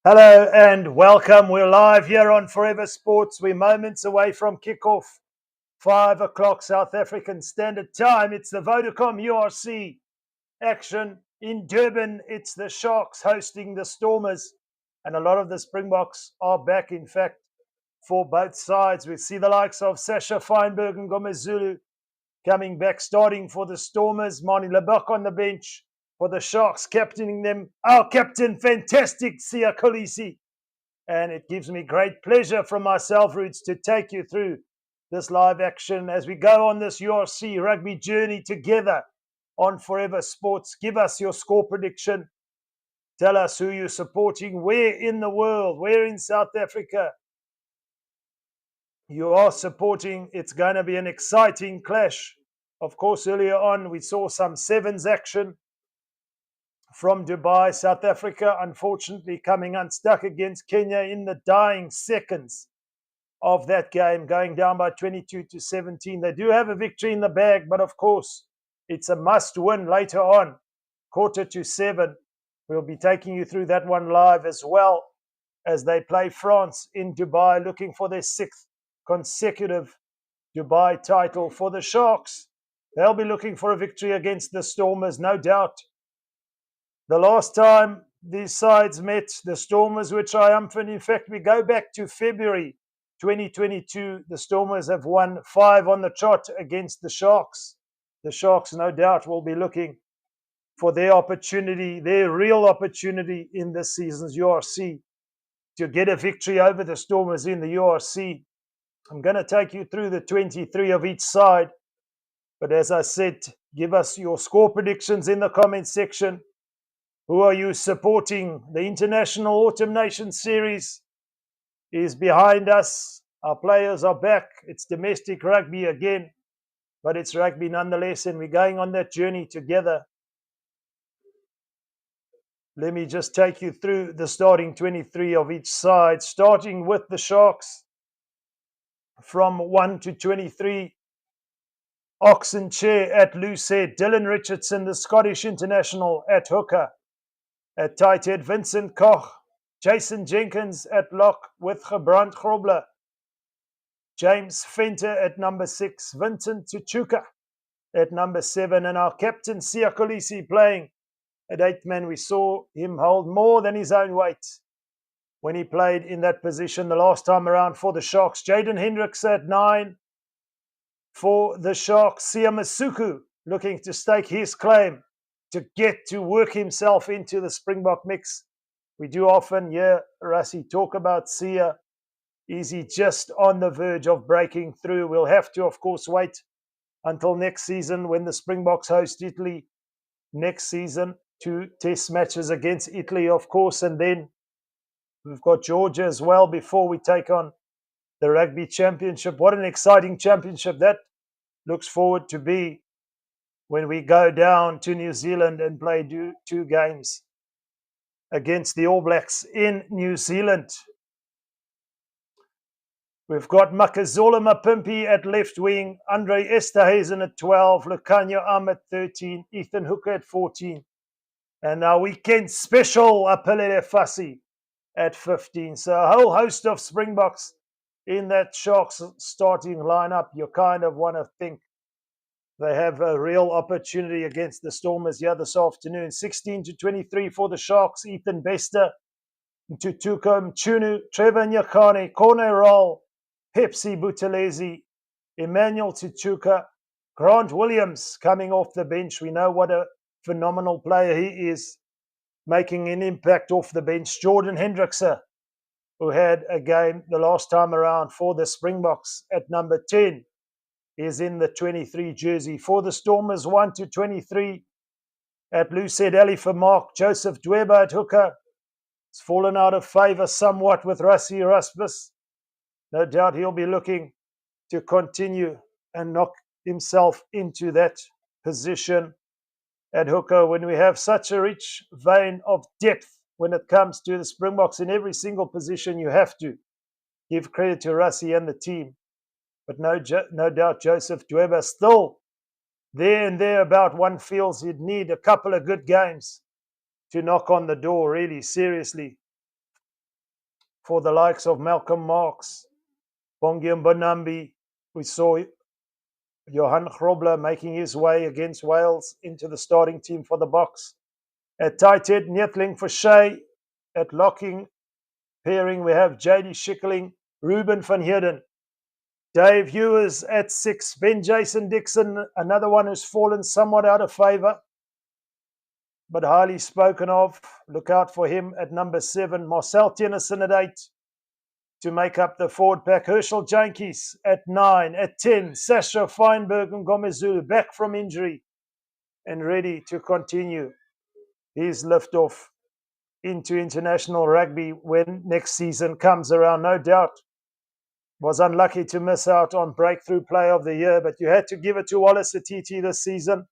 Hello and welcome. We're live here on Forever Sports. We're moments away from kickoff, 5 o'clock South African Standard Time. It's the Vodacom URC action in Durban. It's the Sharks hosting the Stormers, and a lot of the Springboks are back, in fact, for both sides. We see the likes of Sasha Feinberg and Gomezulu coming back, starting for the Stormers. Mani Lebok on the bench for the Sharks, captaining them. Our captain, fantastic, Sia Kolisi. And it gives me great pleasure from myself, Roots, to take you through this live action as we go on this URC rugby journey together on Forever Sports. Give us your score prediction. Tell us who you're supporting, where in the world, where in South Africa you are supporting. It's going to be an exciting clash. Of course, earlier on, we saw some sevens action from Dubai. South Africa, unfortunately, coming unstuck against Kenya in the dying seconds of that game, going down by 22-17. They do have a victory in the bag, but of course, it's a must win later on, 6:45. We'll be taking you through that one live as well as they play France in Dubai, looking for their sixth consecutive Dubai title. For the Sharks, they'll be looking for a victory against the Stormers, no doubt. The last time these sides met, the Stormers were triumphant. In fact, we go back to February 2022. The Stormers have won 5 on the trot against the Sharks. The Sharks, no doubt, will be looking for their opportunity, their real opportunity in this season's URC to get a victory over the Stormers in the URC. I'm going to take you through the 23 of each side. But as I said, give us your score predictions in the comments section. Who are you supporting? The International Autumn Nations Series is behind us. Our players are back. It's domestic rugby again, but it's rugby nonetheless, and we're going on that journey together. Let me just take you through the starting 23 of each side, starting with the Sharks from 1 to 23. Oxen Chair at loose head. Dylan Richardson, the Scottish international, at hooker. At tight head, Vincent Koch. Jason Jenkins at lock with Gebrand Grobler. James Venter at number 6. Vincent Tuchuka at number 7. And our captain, Sia Kolisi, playing at 8th man. We saw him hold more than his own weight when he played in that position the last time around for the Sharks. Jaden Hendricks at 9. For the Sharks, Sia Masuku looking to stake his claim to get to work himself into the Springbok mix. We do often hear Rassie talk about Sia. Is he just on the verge of breaking through? We'll have to, of course, wait until next season when the Springboks host Italy next season. 2 test matches against Italy, of course, and then we've got Georgia as well before we take on the Rugby Championship. What an exciting championship that looks forward to be when we go down to New Zealand and play 2 games against the All Blacks in New Zealand. We've got Makazola Mapimpi at left wing, Andre Esterhuizen at 12, Lucanio at 13, Ethan Hooker at 14, and our weekend special, Apelele Fassi at 15. So a whole host of Springboks in that Sharks starting lineup. You kind of want to think they have a real opportunity against the Stormers here this afternoon. 16 to 23 for the Sharks. Ethan Bester, Tutuko Mchunu, Trevor Nyakane, Corne Roll, Pepsi Buthelezi, Emmanuel Tutuka, Grant Williams coming off the bench. We know what a phenomenal player he is, making an impact off the bench. Jordan Hendrickse, who had a game the last time around for the Springboks at number 10, is in the 23 jersey. For the Stormers, 1 to 23 at Lucid Ali for Mark. Joseph Dweba at hooker. It's fallen out of favour somewhat with Rassie Erasmus. No doubt he'll be looking to continue and knock himself into that position at hooker when we have such a rich vein of depth when it comes to the Springboks in every single position. You have to give credit to Rassie and the team. But no doubt Joseph Dweba still there and thereabout. One feels he'd need a couple of good games to knock on the door, really, seriously, for the likes of Malcolm Marx, Bongi Mbonambi. We saw Johan Grobler making his way against Wales into the starting team for the Boks. At tight head, Neethling for Shea. At locking pairing, we have JD Schikkeling, Ruben van Heerden. Dave Hewers at 6. Ben Jason Dixon, another one who's fallen somewhat out of favour, but highly spoken of. Look out for him at number 7. Marcel Tennyson at 8 to make up the forward pack. Herschel Jantjies at 9. At 10, Sasha Feinberg and Ngomezulu back from injury and ready to continue his liftoff into international rugby when next season comes around. No doubt was unlucky to miss out on Breakthrough Player of the Year, but you had to give it to Wallace Atiti this season.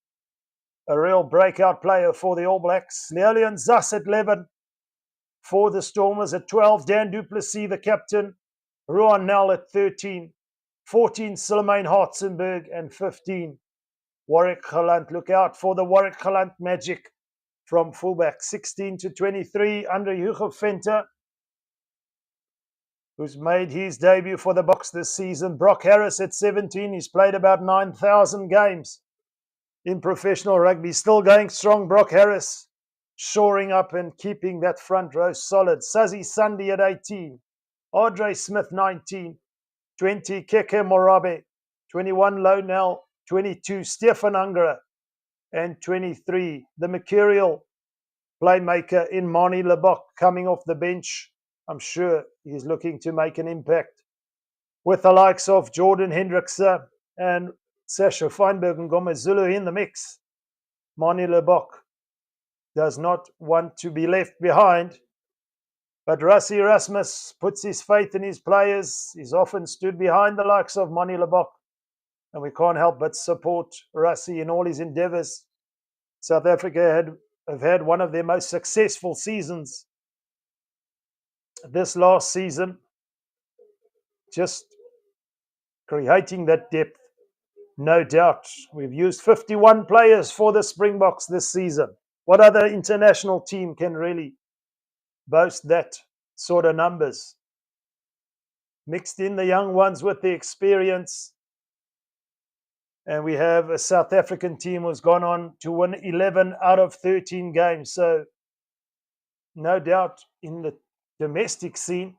A real breakout player for the All Blacks. Leolian Zas at 11 for the Stormers. At 12, Dan du Plessis, the captain. Ruan Nel at 13. 14, Silmaine Hartzenberg. And 15, Warwick Gelant. Look out for the Warwick Gelant magic from fullback. 16 to 23, Andre Hugo Venter, who's made his debut for the Boks this season. Brock Harris at 17. He's played about 9,000 games in professional rugby. Still going strong, Brock Harris, shoring up and keeping that front row solid. Sazi Sandi at 18. Audrey Smith, 19. 20, Keke Morabe. 21, Lonel. 22, Stefan Angra. And 23, the mercurial playmaker in Mani Lebok, coming off the bench. I'm sure he's looking to make an impact with the likes of Jordan Hendrickse and Sasha Feinberg and Ngomezulu in the mix. Mani Lebok does not want to be left behind, but Rassie Erasmus puts his faith in his players. He's often stood behind the likes of Mani Lebok, and we can't help but support Rassie in all his endeavours. South Africa have had one of their most successful seasons this last season, just creating that depth. No doubt. We've used 51 players for the Springboks this season. What other international team can really boast that sort of numbers? Mixed in the young ones with the experience. And we have a South African team who's gone on to win 11 out of 13 games. So no doubt in the domestic scene,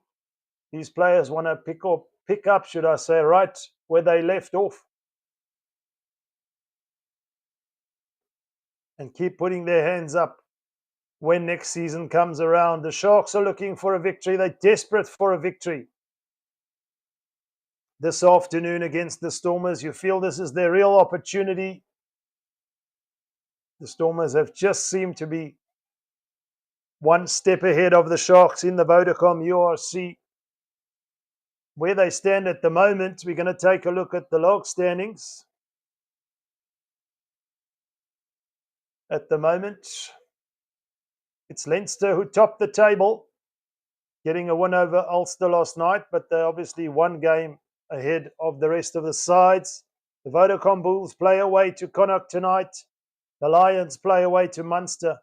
these players want to pick up, should I say, right where they left off, and keep putting their hands up when next season comes around. The Sharks are looking for a victory. They're desperate for a victory this afternoon against the Stormers. You feel this is their real opportunity. The Stormers have just seemed to be one step ahead of the Sharks in the Vodacom URC. Where they stand at the moment, we're going to take a look at the log standings. At the moment, it's Leinster who topped the table, getting a win over Ulster last night, but they're obviously one game ahead of the rest of the sides. The Vodacom Bulls play away to Connacht tonight. The Lions play away to Munster.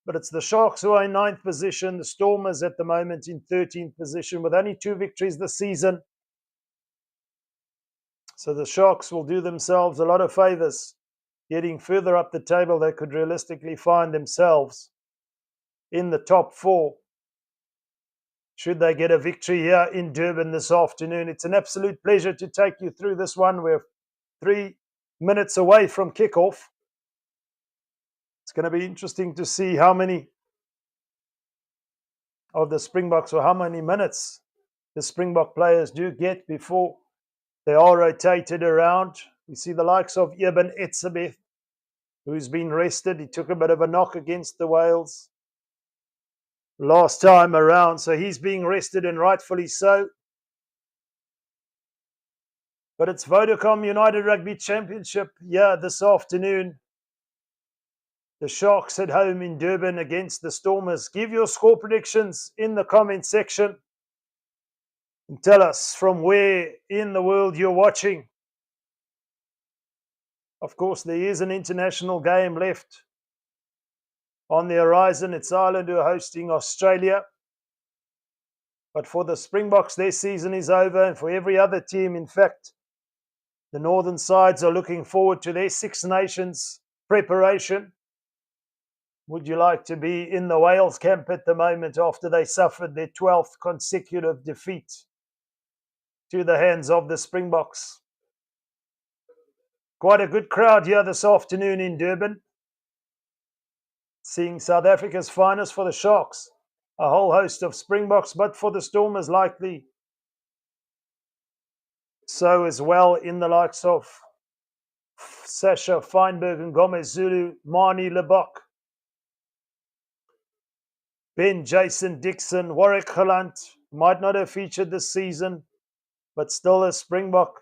But it's the Sharks who are in 9th position. The Stormers at the moment in 13th position with only 2 victories this season. So the Sharks will do themselves a lot of favours getting further up the table. They could realistically find themselves in the top 4 should they get a victory here in Durban this afternoon. It's an absolute pleasure to take you through this one. We're 3 minutes away from kickoff. It's going to be interesting to see how many of the Springboks, or how many minutes the Springbok players do get before they are rotated around. We see the likes of Eben Etzebeth, who's been rested. He took a bit of a knock against the Wales last time around, so he's being rested, and rightfully so. But it's Vodacom United Rugby Championship this afternoon. The Sharks at home in Durban against the Stormers. Give your score predictions in the comment section and tell us from where in the world you're watching. Of course, there is an international game left on the horizon. It's Ireland who are hosting Australia. But for the Springboks, their season is over, and for every other team, in fact, the northern sides are looking forward to their Six Nations preparation. Would you like to be in the Wales camp at the moment after they suffered their 12th consecutive defeat to the hands of the Springboks? Quite a good crowd here this afternoon in Durban, seeing South Africa's finest for the Sharks. A whole host of Springboks, but for the Stormers likely so as well, in the likes of Sasha Feinberg and Gomez Zulu, Marnie Lebok, Ben Jason Dixon, Warwick Gelant, might not have featured this season, but still a Springbok.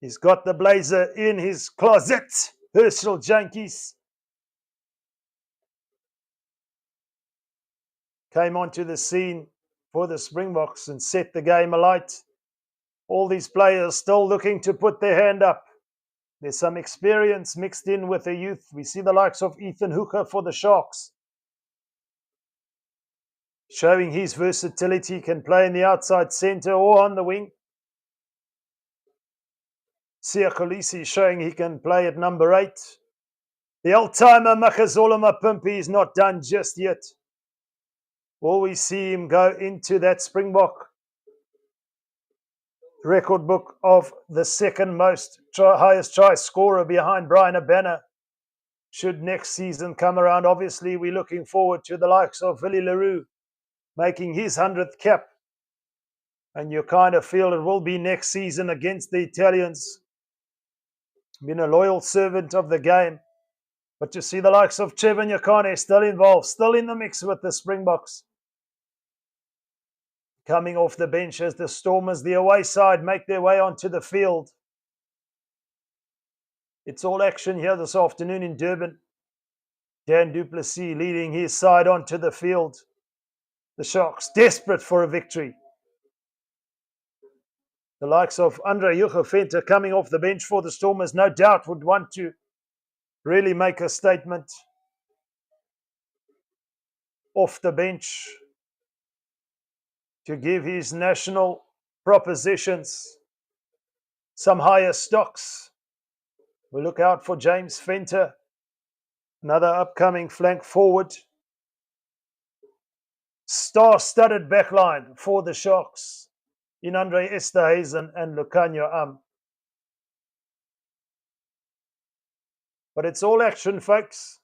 He's got the blazer in his closet. Herschel Jankies came onto the scene for the Springboks and set the game alight. All these players still looking to put their hand up. There's some experience mixed in with the youth. We see the likes of Ethan Hooker for the Sharks, showing his versatility, can play in the outside centre or on the wing. Sia Kolisi showing he can play at number 8. The old-timer Makazola Mapimpi is not done just yet. Will we see him go into that Springbok record book of the second most highest try scorer behind Brian Abana should next season come around? Obviously, we're looking forward to the likes of Willie Leroux making his 100th cap. And you kind of feel it will be next season against the Italians. Been a loyal servant of the game. But you see the likes of Trevor Nyakane still involved, still in the mix with the Springboks. Coming off the bench as the Stormers, the away side, make their way onto the field. It's all action here this afternoon in Durban. Dan du Plessis leading his side onto the field. The Sharks desperate for a victory. The likes of Andre Jugeventer coming off the bench for the Stormers no doubt would want to really make a statement off the bench to give his national propositions some higher stocks. We look out for James Venter, another upcoming flank forward. Star-studded backline for the Sharks in Andre Esterhuizen and Lukhanyo Am. But it's all action, folks.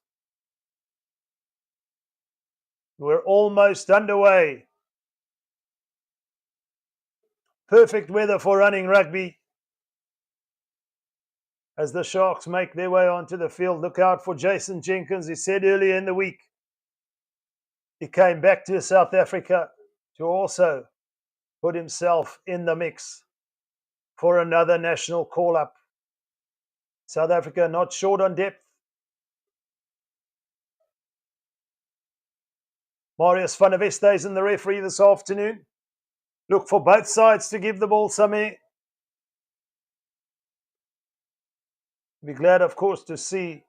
We're almost underway. Perfect weather for running rugby as the Sharks make their way onto the field. Look out for Jason Jenkins. He said earlier in the week he came back to South Africa to also put himself in the mix for another national call-up. South Africa not short on depth. Marius van der Westhuizen is in the referee this afternoon. Look for both sides to give the ball some air. Be glad, of course, to see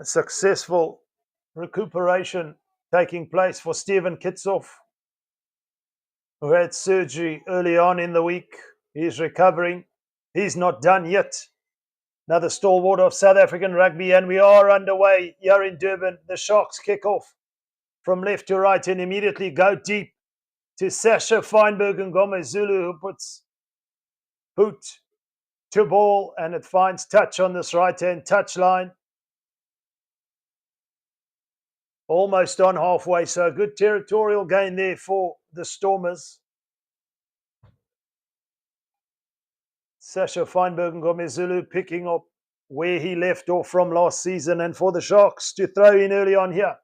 a successful recuperation taking place for Steven Kitsoff, who had surgery early on in the week. He's recovering. He's not done yet. Another stalwart of South African rugby, and we are underway here in Durban. The Sharks kick off from left to right and immediately go deep to Sasha Feinberg and Gomez Zulu, who puts boot to ball, and it finds touch on this right-hand touch line. Almost on halfway, so a good territorial gain there for the Stormers. Sasha Feinberg and Gomez Zulu picking up where he left off from last season. And for the Sharks to throw in early on here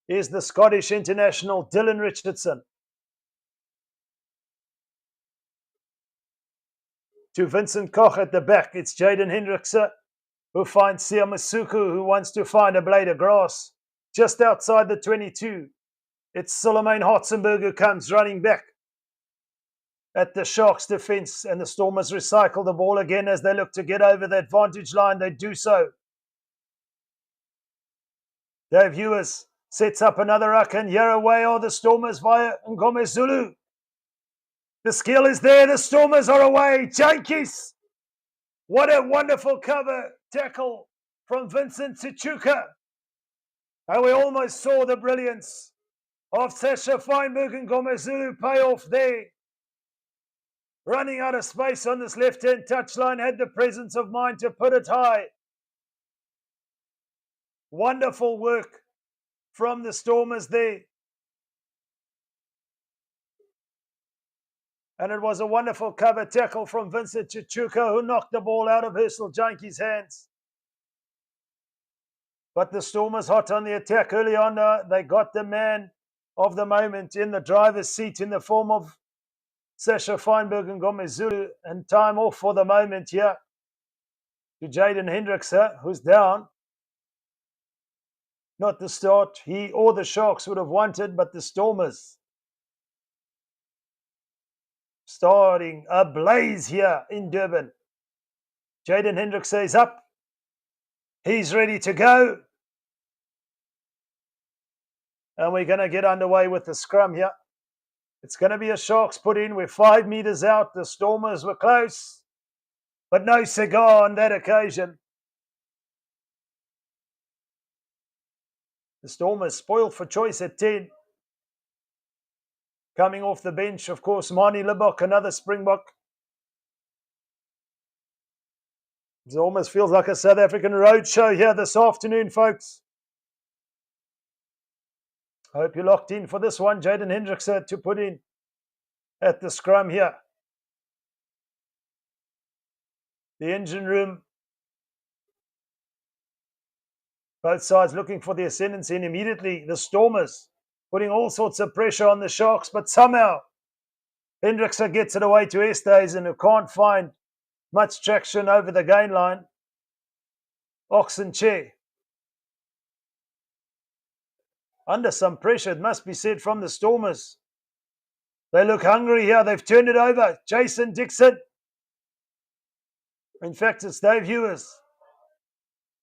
is the Scottish international Dylan Richardson. To Vincent Koch at the back, it's Jaden Hendrickse who finds Sia Masuku, who wants to find a blade of grass just outside the 22. It's Solomon Hotzenberg who comes running back at the Sharks' defence, and the Stormers recycle the ball again as they look to get over the advantage line. They do so. Dave Hewers Sets up another ruck, and here away are the Stormers via Ngome Zulu. The skill is there. The Stormers are away. Jankies. What a wonderful cover tackle from Vincent Sichuka. And we almost saw the brilliance of Sasha Feinberg and Ngome Zulu pay off there. Running out of space on this left-hand touchline, had the presence of mind to put it high. Wonderful work from the Stormers there. And it was a wonderful cover tackle from Vincent Chichuka, who knocked the ball out of Herschel Janke's hands. But the Stormers hot on the attack early on. They got the man of the moment in the driver's seat in the form of Sasha Feinberg and Ngome Zulu, and time off for the moment here to Jaden Hendricks, who's down. Not the start he or the Sharks would have wanted, but the Stormers starting a blaze here in Durban. Jaden Hendricks is up. He's ready to go. And we're going to get underway with the scrum here. It's going to be a Sharks put in. We're 5 meters out. The Stormers were close, but no cigar on that occasion. The Stormers spoiled for choice at 10. Coming off the bench, of course, Marnie Libbok, another Springbok. It almost feels like a South African road show here this afternoon, folks. I hope you're locked in for this one. Jaden Hendricks to put in at the scrum here. The engine room. Both sides looking for the ascendancy, and immediately the Stormers putting all sorts of pressure on the Sharks, but somehow Hendricks gets it away to Esterhuizen, who can't find much traction over the gain line. Oxenchair under some pressure, it must be said, from the Stormers. They look hungry here. They've turned it over. Jason Dixon. In fact, it's Dave Hewers.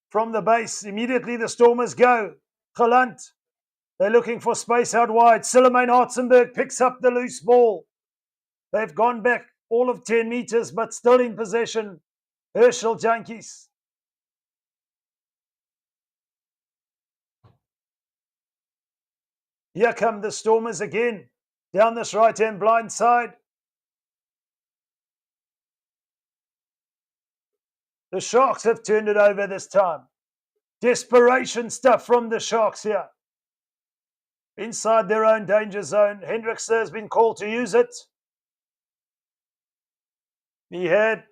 From the base, immediately the Stormers go. Gelant. They're looking for space out wide. Silemain Hartzenberg picks up the loose ball. They've gone back all of 10 meters, but still in possession. Herschel Jankies. Here come the Stormers again. Down this right-hand blind side. The Sharks have turned it over this time. Desperation stuff from the Sharks here. Inside their own danger zone. Hendricks has been called to use it. He had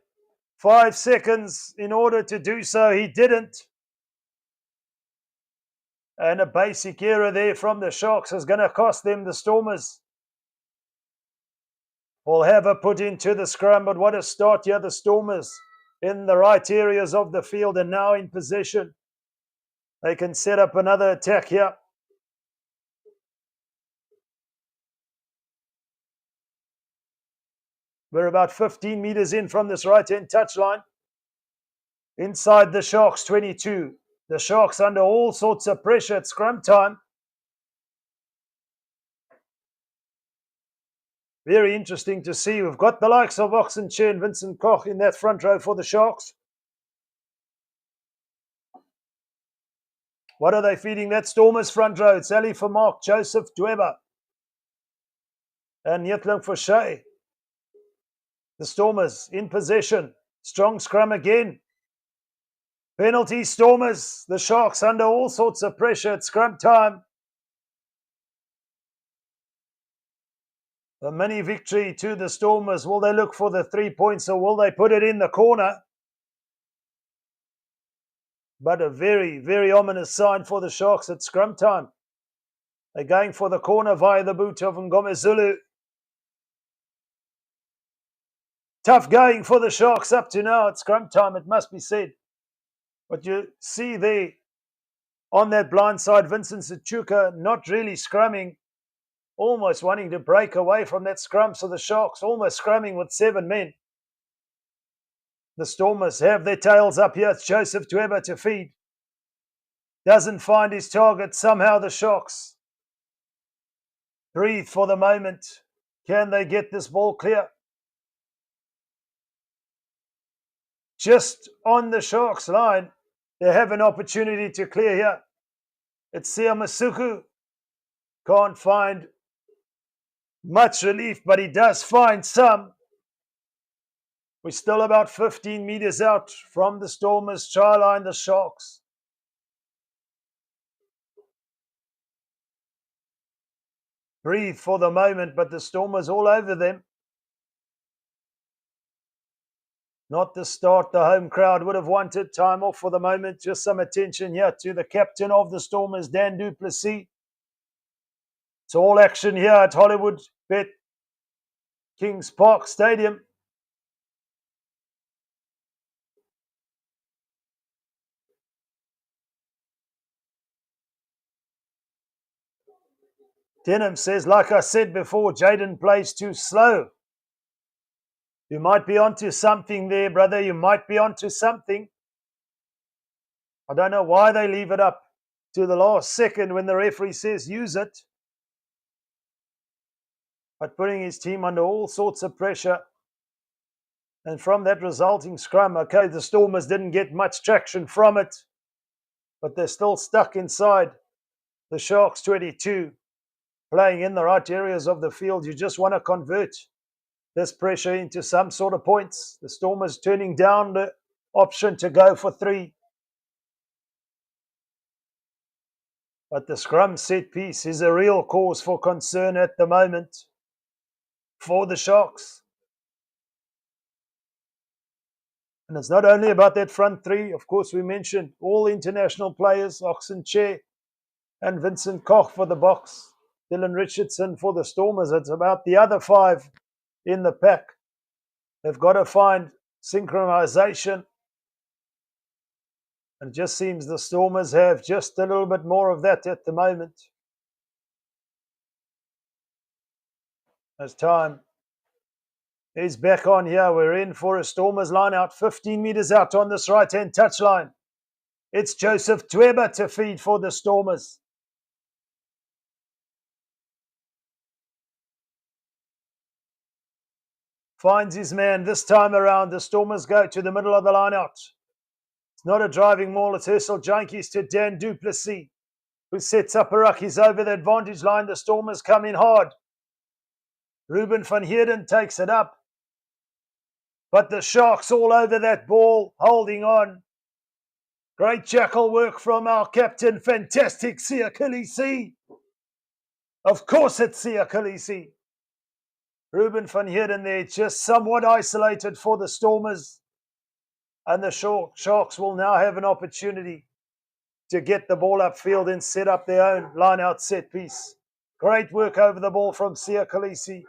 5 seconds in order to do so. He didn't. And a basic error there from the Sharks is going to cost them. The Stormers will have a put into the scrum. But what a start here. The Stormers in the right areas of the field and now in possession. They can set up another attack here. We're about 15 meters in from this right-hand touchline. Inside the Sharks 22. The Sharks under all sorts of pressure at scrum time. Very interesting to see. We've got the likes of Oxenchair and Vincent Koch in that front row for the Sharks. What are they feeding that Stormers front row? It's Ali for Mark, Joseph Dweber, and Nyetling for Shea. The Stormers in possession. Strong scrum again. Penalty Stormers. The Sharks under all sorts of pressure at scrum time. A mini victory to the Stormers. Will they look for the 3 points or will they put it in the corner? But a very, very ominous sign for the Sharks at scrum time. They're going for the corner via the boot of Ngome Zulu. Tough going for the Sharks up to now at scrum time, it must be said. But you see there on that blind side, Vincent Sichuka not really scrumming, almost wanting to break away from that scrum. So the Sharks almost scrumming with 7 men. The Stormers have their tails up here. It's Joseph Dweber to feed. Doesn't find his target. Somehow the Sharks breathe for the moment. Can they get this ball clear? Just on the Sharks line. They have an opportunity to clear here. It's Siamasuku. Can't find much relief, but he does find some. We're still about 15 meters out from the Stormers' try line, the Sharks. Breathe for the moment, but the Stormers all over them. Not the start the home crowd would have wanted. Time off for the moment. Just some attention here to the captain of the Stormers, Dan du Plessis. It's all action here at Hollywood Bet Kings Park Stadium. Denham says, like I said before, Jaden plays too slow. You might be onto something there, brother. You might be onto something. I don't know why they leave it up to the last second when the referee says use it. But putting his team under all sorts of pressure. And from that resulting scrum, okay, the Stormers didn't get much traction from it. But they're still stuck inside the Sharks 22. Playing in the right areas of the field. You just want to convert this pressure into some sort of points. The Stormers turning down the option to go for 3. But the scrum set piece is a real cause for concern at the moment for the Sharks. And it's not only about that front 3. Of course, we mentioned all international players, Oxenchair and Vincent Koch for the Boks, Dylan Richardson for the Stormers. It's about the other 5 in the pack. They've got to find synchronization. And it just seems the Stormers have just a little bit more of that at the moment. As time is back on here, we're in for a Stormers line out, 15 meters out on this right-hand touchline. It's Joseph Tweba to feed for the Stormers. Finds his man this time around. The Stormers go to the middle of the line out. It's not a driving maul. It's Herschel Junkies to Dan du Plessis, who sets up a ruck. He's over the advantage line. The Stormers come in hard. Ruben van Heerden takes it up. But the Sharks all over that ball, holding on. Great jackal work from our captain. Fantastic, Sia Khaleesi. Of course it's Sia Khaleesi. Ruben van Heerden there, just somewhat isolated for the Stormers. And the Sharks will now have an opportunity to get the ball upfield and set up their own line-out set piece. Great work over the ball from Sia Khaleesi.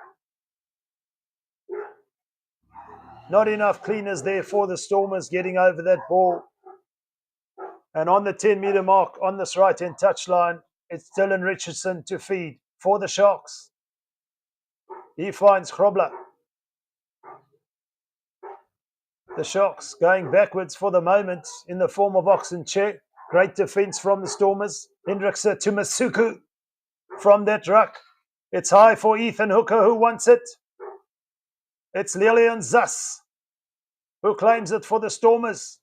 Not enough cleaners there for the Stormers getting over that ball. And on the 10-meter mark on this right-hand touchline, it's Dylan Richardson to feed for the Sharks. He finds Grobler. The Sharks going backwards for the moment in the form of Oxenchair. Great defense from the Stormers. Hendrikse to Masuku from that ruck. It's high for Ethan Hooker, who wants it. It's Lilian Zas who claims it for the Stormers.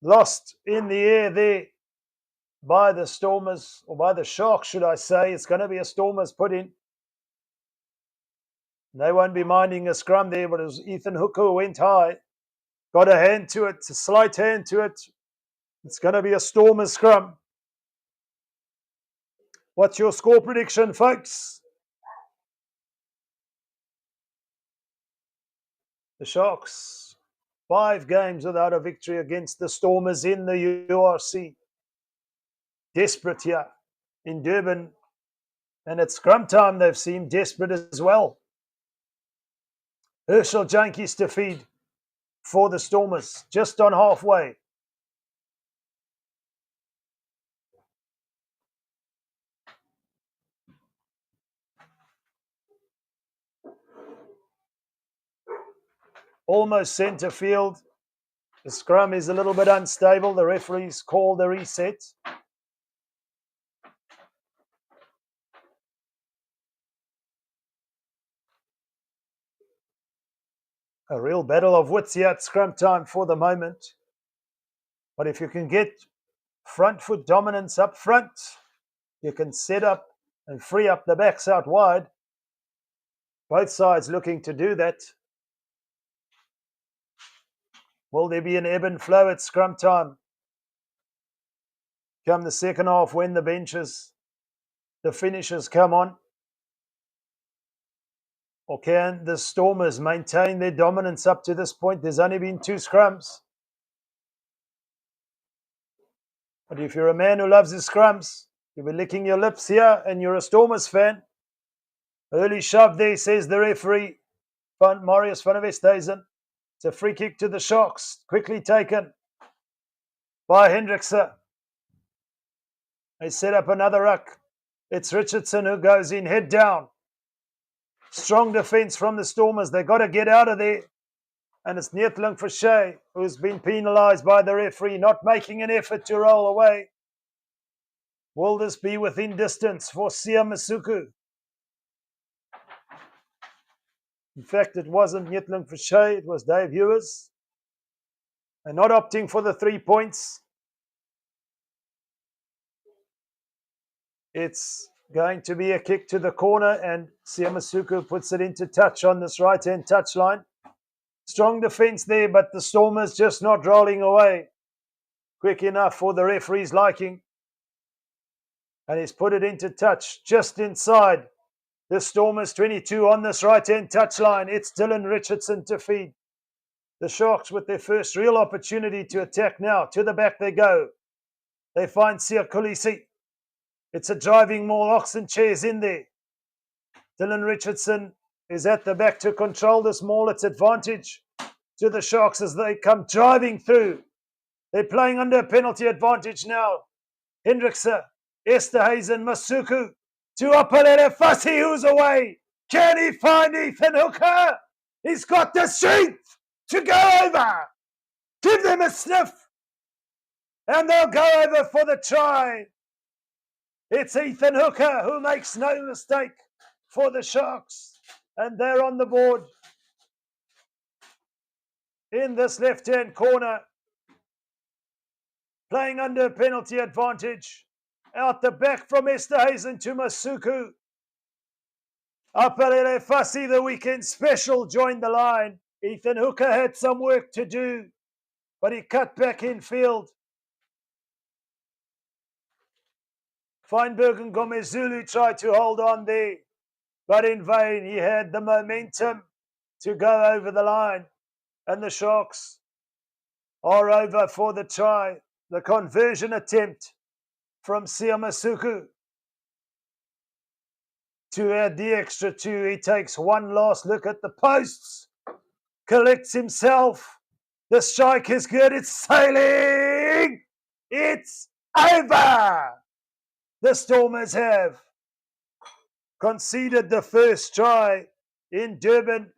Lost in the air there by the Stormers, or by the Sharks, should I say. It's going to be a Stormers put in. They won't be minding a scrum there, but it was Ethan Hooker who went high. Got a hand to it, a slight hand to it. It's going to be a Stormers scrum. What's your score prediction, folks? The Sharks, 5 games without a victory against the Stormers in the URC. Desperate here in Durban. And at scrum time, they've seemed desperate as well. Herschel Junkies to feed for the Stormers, just on halfway. Almost centre field. The scrum is a little bit unstable. The referees call the reset. A real battle of wits here at scrum time for the moment. But if you can get front foot dominance up front, you can set up and free up the backs out wide. Both sides looking to do that. Will there be an ebb and flow at scrum time? Come the second half when the benches, the finishers come on? Or can the Stormers maintain their dominance up to this point? There's only been 2 scrums. But if you're a man who loves his scrums, you'll be licking your lips here and you're a Stormers fan. Early shove there, says the referee, Marius van der Westhuizen. It's a free kick to the Sharks, quickly taken by Hendrickse. They set up another ruck. It's Richardson who goes in, head down. Strong defence from the Stormers. They've got to get out of there. And it's Neethling Forshey who's been penalised by the referee, not making an effort to roll away. Will this be within distance for Sia Masuku? In fact, it wasn't Neethling Forshey, it was Dave Hewers. And not opting for the 3 points. It's going to be a kick to the corner, and Sia Masuku puts it into touch on this right-hand touchline. Strong defence there, but the Stormers just not rolling away quick enough for the referee's liking. And he's put it into touch just inside the Stormers 22 on this right-hand touchline. It's Dylan Richardson to feed. The Sharks with their first real opportunity to attack now. To the back they go. They find Sia Kulisi. It's a driving maul, oxen chairs in there. Dylan Richardson is at the back to control this maul. It's advantage to the Sharks as they come driving through. They're playing under a penalty advantage now. Hendrickse, Esterhuizen, Masuku to Apalele Fassi, who's away. Can he find Ethan Hooker? He's got the strength to go over. Give them a sniff. And they'll go over for the try. It's Ethan Hooker who makes no mistake for the Sharks. And they're on the board in this left-hand corner. Playing under penalty advantage. Out the back from Esterhuizen to Masuku. Apalele Fassi, the weekend special, joined the line. Ethan Hooker had some work to do, but he cut back in field. Feinberg and Gomezulu tried to hold on there, but in vain. He had the momentum to go over the line. And the Sharks are over for the try. The conversion attempt from Sia Masuku. To add the extra 2, he takes one last look at the posts. Collects himself. The strike is good. It's sailing. It's over. The Stormers have conceded the first try in Durban.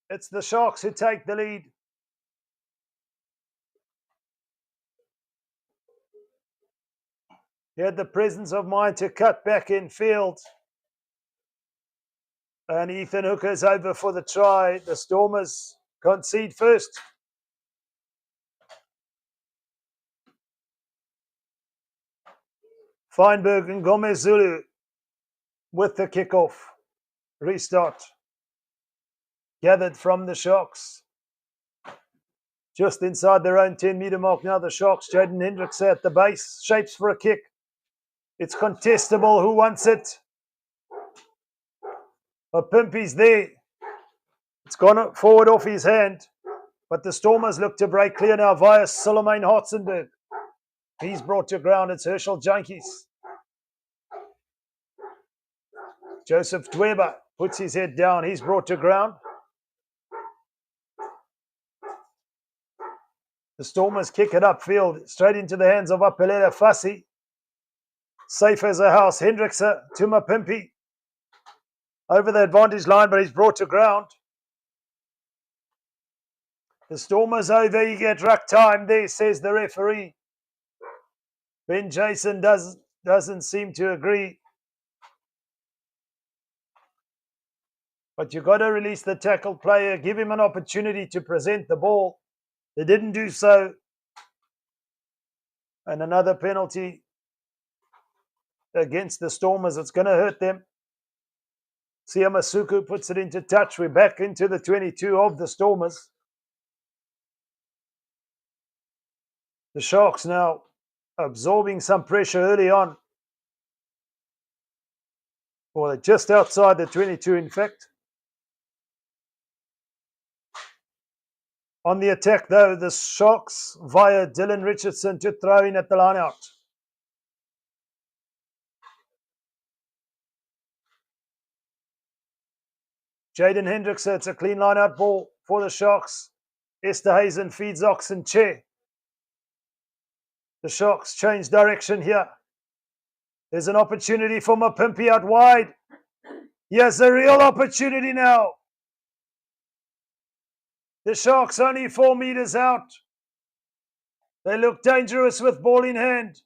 It's the Sharks who take the lead. He had the presence of mind to cut back in field. And Ethan Hooker's over for the try. The Stormers concede first. Feinberg and Gomezulu with the kickoff. Restart. Gathered from the Sharks. Just inside their own 10-metre mark now, the Sharks. Jaden Hendrickse at the base. Shapes for a kick. It's contestable. Who wants it? But Pimpy's there. It's gone forward off his hand. But the Stormers look to break clear now via Solomon Hartzenberg. He's brought to ground. It's Herschel Junkies. Joseph Dweba puts his head down. He's brought to ground. The Stormers kick it upfield, straight into the hands of Apalele Fassi. Safe as a house. Hendrickse to Mapimpi. Over the advantage line, but he's brought to ground. The Stormers over, you get ruck time there, says the referee. Ben Jason doesn't seem to agree. But you got to release the tackle player, give him an opportunity to present the ball. They didn't do so. And another penalty against the Stormers. It's going to hurt them. Siamasuku puts it into touch. We're back into the 22 of the Stormers. The Sharks now absorbing some pressure early on. Well, they're just outside the 22, in fact. On the attack, though, the Sharks via Dylan Richardson to throw in at the line out. Jaden Hendrickson, it's a clean line-out ball for the Sharks. Esterhazen feeds Oxen Che. The Sharks change direction here. There's an opportunity for Mapimpi out wide. He has a real opportunity now. The Sharks only 4 meters out. They look dangerous with ball in hand.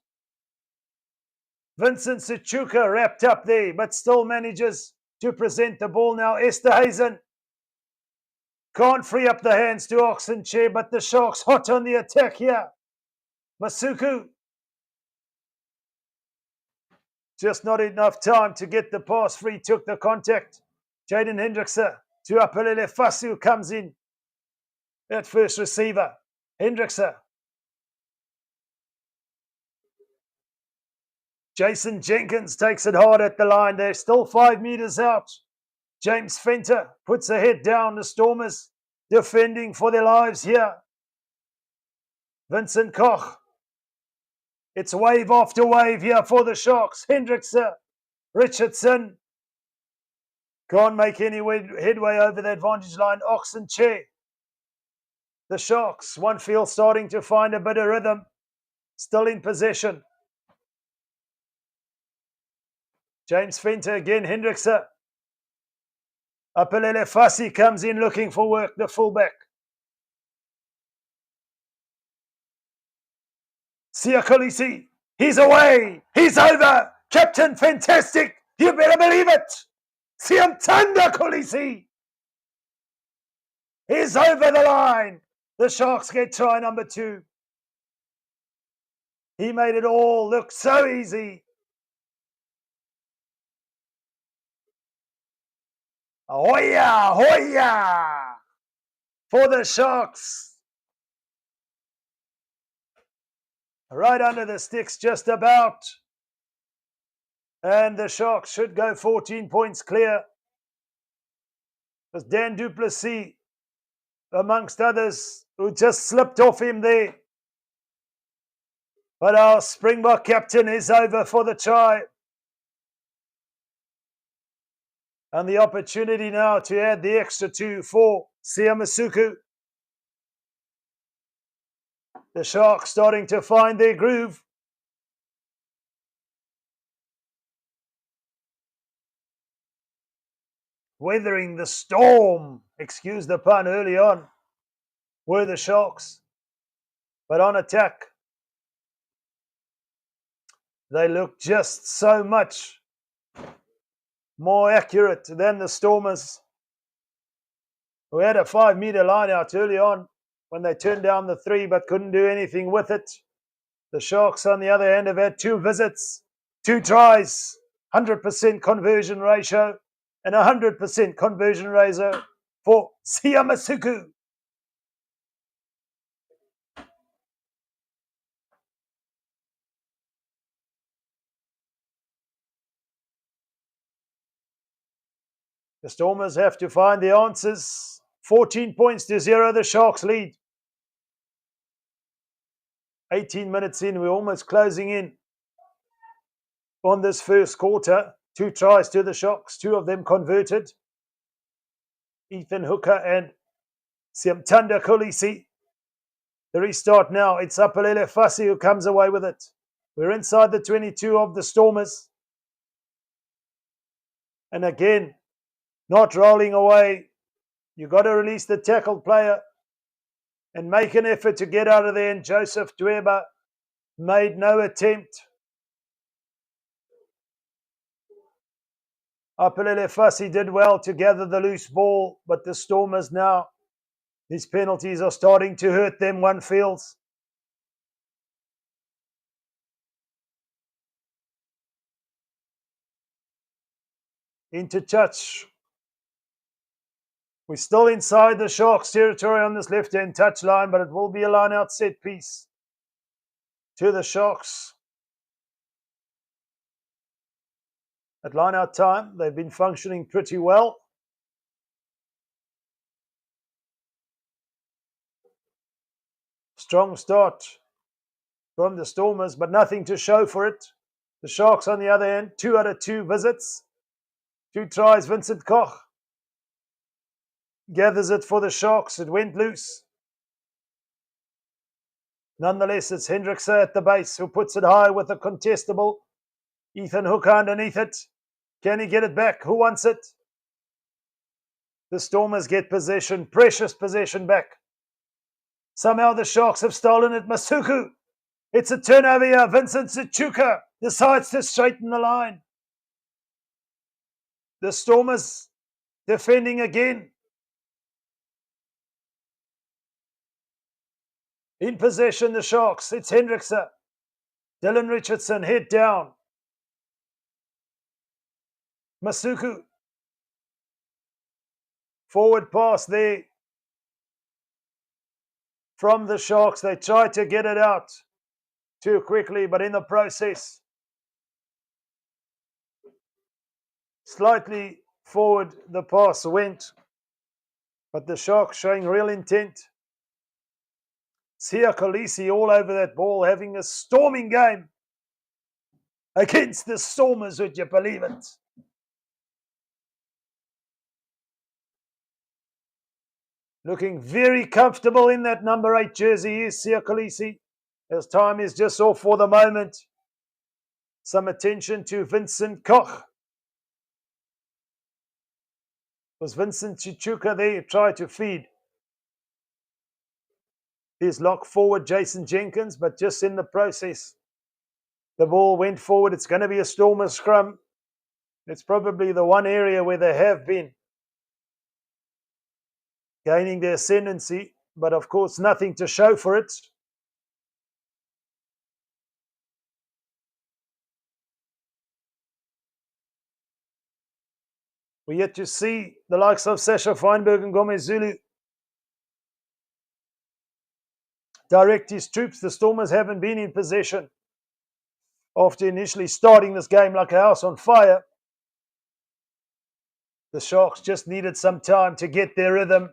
Vincent Suchuka wrapped up there, but still manages to present the ball now. Esterhazen can't free up the hands to Oxenchair, but the Sharks hot on the attack here. Masuku. Just not enough time to get the pass free, took the contact. Jaden Hendrickson to Apelele Fasu comes in. That first receiver, Hendrickson. Jason Jenkins takes it hard at the line. They're still 5 meters out. James Fenter puts a head down. The Stormers defending for their lives here. Vincent Koch. It's wave after wave here for the Sharks. Hendrickson, Richardson. Can't make any headway over the advantage line. Oxenchair. The Sharks, one field starting to find a bit of rhythm. Still in possession. James Fenter again, Hendrickson. Apelele Fasi comes in looking for work, the fullback. Siakolisi, he's away, he's over. Captain Fantastic, you better believe it. Siamtanda Kolisi. He's over the line. The Sharks get try number 2. He made it all look so easy. Hoya, hoya for the Sharks. Right under the sticks, just about. And the Sharks should go 14 points clear. It was Dan Duplessis, amongst others, who just slipped off him there. But our Springbok captain is over for the try. And the opportunity now to add the extra 2 for Siamasuku. The Sharks starting to find their groove. Weathering the storm, excuse the pun, early on were the Sharks. But on attack, they look just so much more accurate than the Stormers, who had a 5 meter line out early on when they turned down the 3 but couldn't do anything with it. The Sharks, on the other hand, have had 2 visits, 2 tries, 100% conversion ratio, and 100% conversion ratio for Siamasuku. The Stormers have to find the answers. 14 points to 0, the Sharks lead. 18 minutes in, we're almost closing in on this first quarter. 2 tries to the Sharks, 2 of them converted. Ethan Hooker and Siamtanda Kolisi. The restart now. It's Apelele Fasi who comes away with it. We're inside the 22 of the Stormers. And again, not rolling away. You got to release the tackle player. and make an effort to get out of there. And Joseph Dweba made no attempt. Apelele Fassi did well to gather the loose ball, but the Stormers now, these penalties are starting to hurt them, one feels. Into touch. We're still inside the Sharks territory on this left-hand touch line, but it will be a line-out set piece to the Sharks. At line-out time, they've been functioning pretty well. Strong start from the Stormers, but nothing to show for it. The Sharks, on the other hand, 2 out of 2 visits. 2 tries, Vincent Koch gathers it for the Sharks. It went loose. Nonetheless, it's Hendrickse at the base who puts it high with a contestable. Ethan Hooker underneath it. Can he get it back? Who wants it? The Stormers get possession, precious possession back. Somehow the Sharks have stolen it. Masuku. It's a turnover here. Vincent Sichuka decides to straighten the line. The Stormers defending again. In possession, the Sharks. It's Hendrickse. Dylan Richardson, head down. Masuku. Forward pass there from the Sharks. They tried to get it out too quickly, but in the process, slightly forward the pass went. But the Sharks showing real intent. Sia Kolisi all over that ball, having a storming game against the Stormers, would you believe it? Looking very comfortable in that number 8 jersey is Sia Kolisi. His time is just off for the moment. Some attention to Vincent Koch. Was Vincent Chichuka there? Tried to feed his lock forward, Jason Jenkins, but just in the process, the ball went forward. It's going to be a Stormer scrum. It's probably the one area where they have been gaining their ascendancy, but of course nothing to show for it. We're yet to see the likes of Sasha Feinberg and Gomez Zulu direct his troops. The Stormers haven't been in possession after initially starting this game like a house on fire. The Sharks just needed some time to get their rhythm,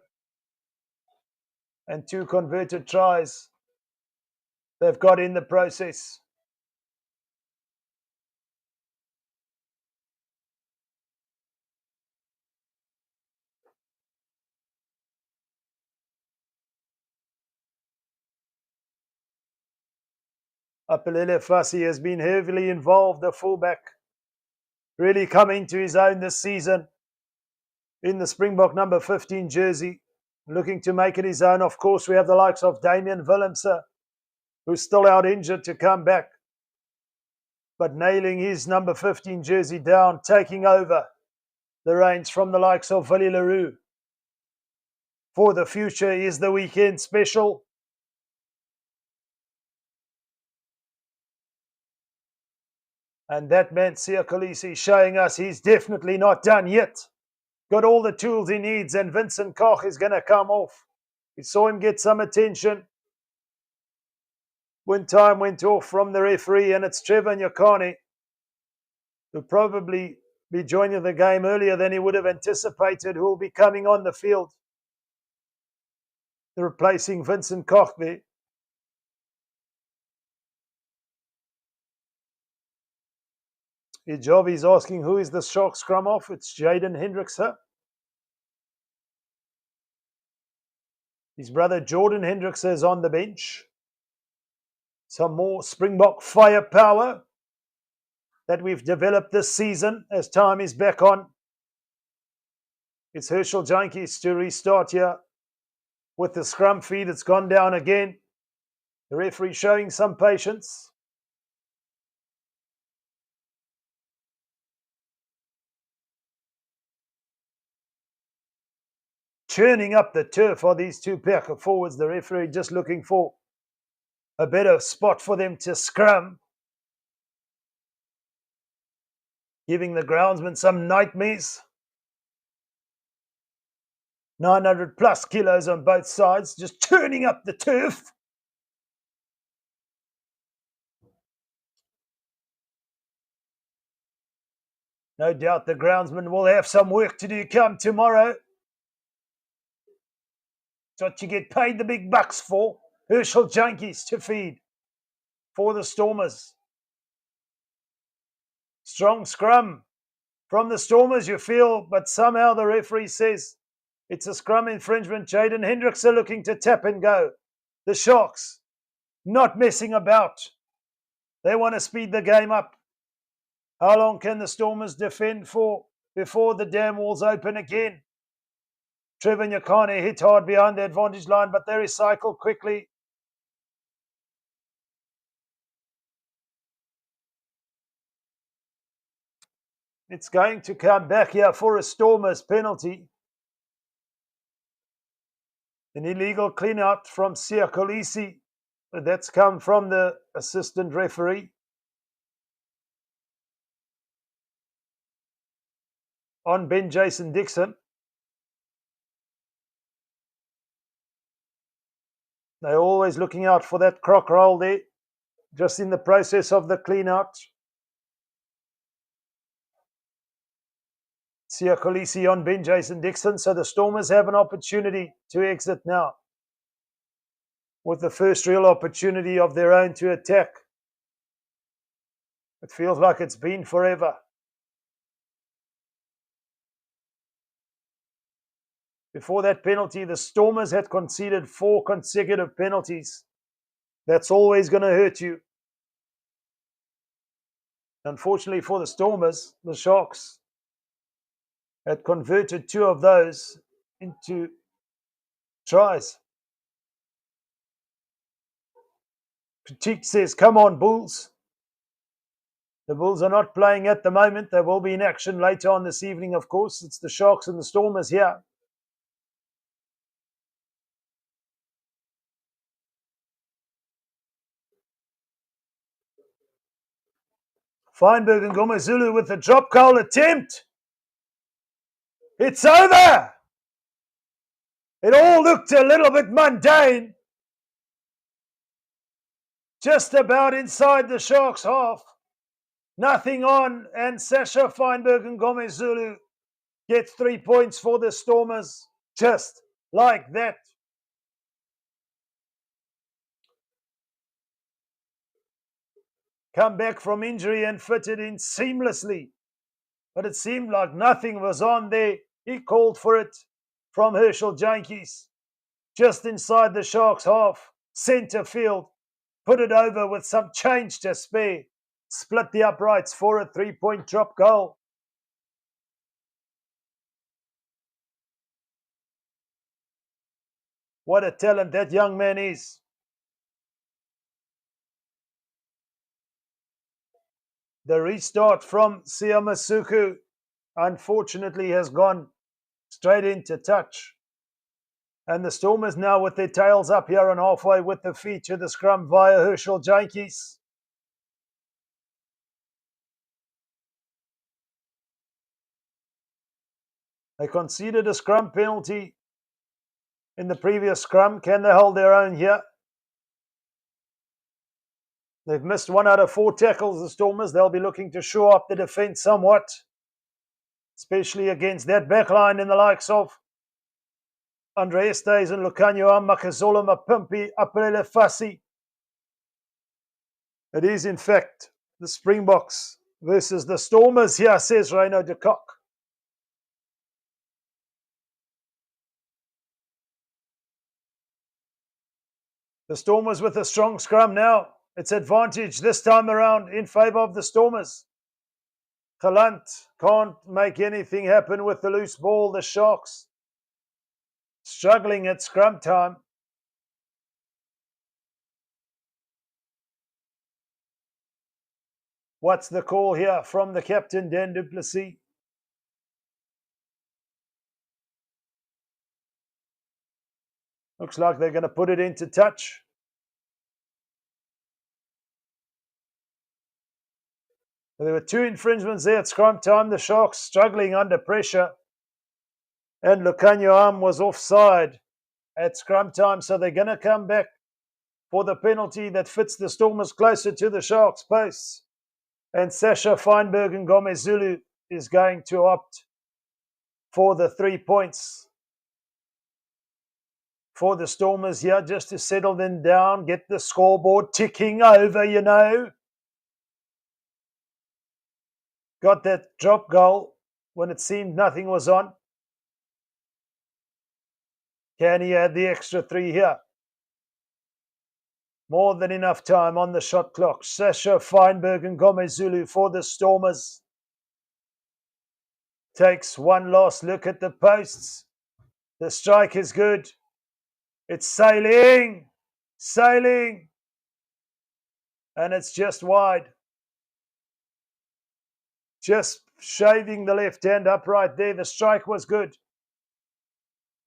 and 2 converted tries they've got in the process. Apelele Fassi has been heavily involved, the fullback, really coming to his own this season in the Springbok number 15 jersey, looking to make it his own. Of course, we have the likes of Damian Willemse, who's still out injured, to come back, but nailing his number 15 jersey down, taking over the reins from the likes of Willie Leroux. For the future is the weekend special. And that man, Sia Kolisi, showing us he's definitely not done yet. Got all the tools he needs, and Vincent Koch is going to come off. We saw him get some attention when time went off from the referee, and it's Trevor Nyakane, who'll probably be joining the game earlier than he would have anticipated, who will be coming on the field, replacing Vincent Koch there. Ijovi's asking who is the Shark scrum off. It's Jaden Hendrickse. His brother Jordan Hendrickse is on the bench. Some more Springbok firepower that we've developed this season as time is back on. It's Herschel Jantjies to restart here with the scrum feed. It's gone down again. The referee showing some patience. Churning up the turf are these two pack of forwards. The referee just looking for a better spot for them to scrum, giving the groundsman some nightmares. 900 plus kilos on both sides, just churning up the turf. No doubt the groundsman will have some work to do come tomorrow. It's what you get paid the big bucks for. Herschel junkies to feed for the Stormers. Strong scrum from the Stormers, you feel, but somehow the referee says it's a scrum infringement. Jaden Hendricks are looking to tap and go. The Sharks not messing about. They want to speed the game up. How long can the Stormers defend for before the dam walls open again? Trevor Nyakane hit hard behind the advantage line, but they recycle quickly. It's going to come back here for a Stormers penalty. An illegal clean-out from Siakolisi. That's come from the assistant referee. On Ben Jason Dixon. They're always looking out for that croc roll there, just in the process of the clean-out. Siakolisi on Ben Jason Dixon, so the Stormers have an opportunity to exit now, with the first real opportunity of their own to attack. It feels like it's been forever. Before that penalty, the Stormers had conceded 4 consecutive penalties. That's always going to hurt you. Unfortunately for the Stormers, the Sharks had converted 2 of those into tries. Petit says, come on, Bulls. The Bulls are not playing at the moment. They will be in action later on this evening, of course. It's the Sharks and the Stormers here. Feinberg and Gomezulu with the drop goal attempt. It's over. It all looked a little bit mundane. Just about inside the Sharks' half. Nothing on, and Sasha Feinberg and Gomezulu get 3 points for the Stormers. Just like that. Come back from injury and fitted in seamlessly. But it seemed like nothing was on there. He called for it from Herschel Jankies. Just inside the Sharks' half. Centre field. Put it over with some change to spare. Split the uprights for a 3-point drop goal. What a talent that young man is. The restart from Siamasuku, unfortunately, has gone straight into touch. And the Stormers now with their tails up here and halfway with the feet to the scrum via Herschel Jankies. They conceded a scrum penalty in the previous scrum. Can they hold their own here? They've missed 1 out of 4 tackles, the Stormers. They'll be looking to shore up the defence somewhat, especially against that backline in the likes of Andre Estes and Lucanio Makazola Mapimpi Apelele Fasi. It is, in fact, the Springboks versus the Stormers here, says Reino de Kock. The Stormers with a strong scrum now. It's advantage this time around in favour of the Stormers. Galant can't make anything happen with the loose ball. The Sharks struggling at scrum time. What's the call here from the captain, Dan du Plessis? Looks like they're going to put it into touch. There were 2 infringements there at scrum time. The Sharks struggling under pressure. And Lukhanyo was offside at scrum time. So they're going to come back for the penalty that fits the Stormers closer to the Sharks' posts. And Sasha Feinberg and Gomez Zulu is going to opt for the 3 points for the Stormers here, just to settle them down, get the scoreboard ticking over, you know. Got that drop goal when it seemed nothing was on. Can he add the extra 3 here? More than enough time on the shot clock. Sasha Feinberg and Gomez Zulu for the Stormers. Takes one last look at the posts. The strike is good. It's sailing. Sailing. And it's just wide. Just shaving the left hand upright there. The strike was good.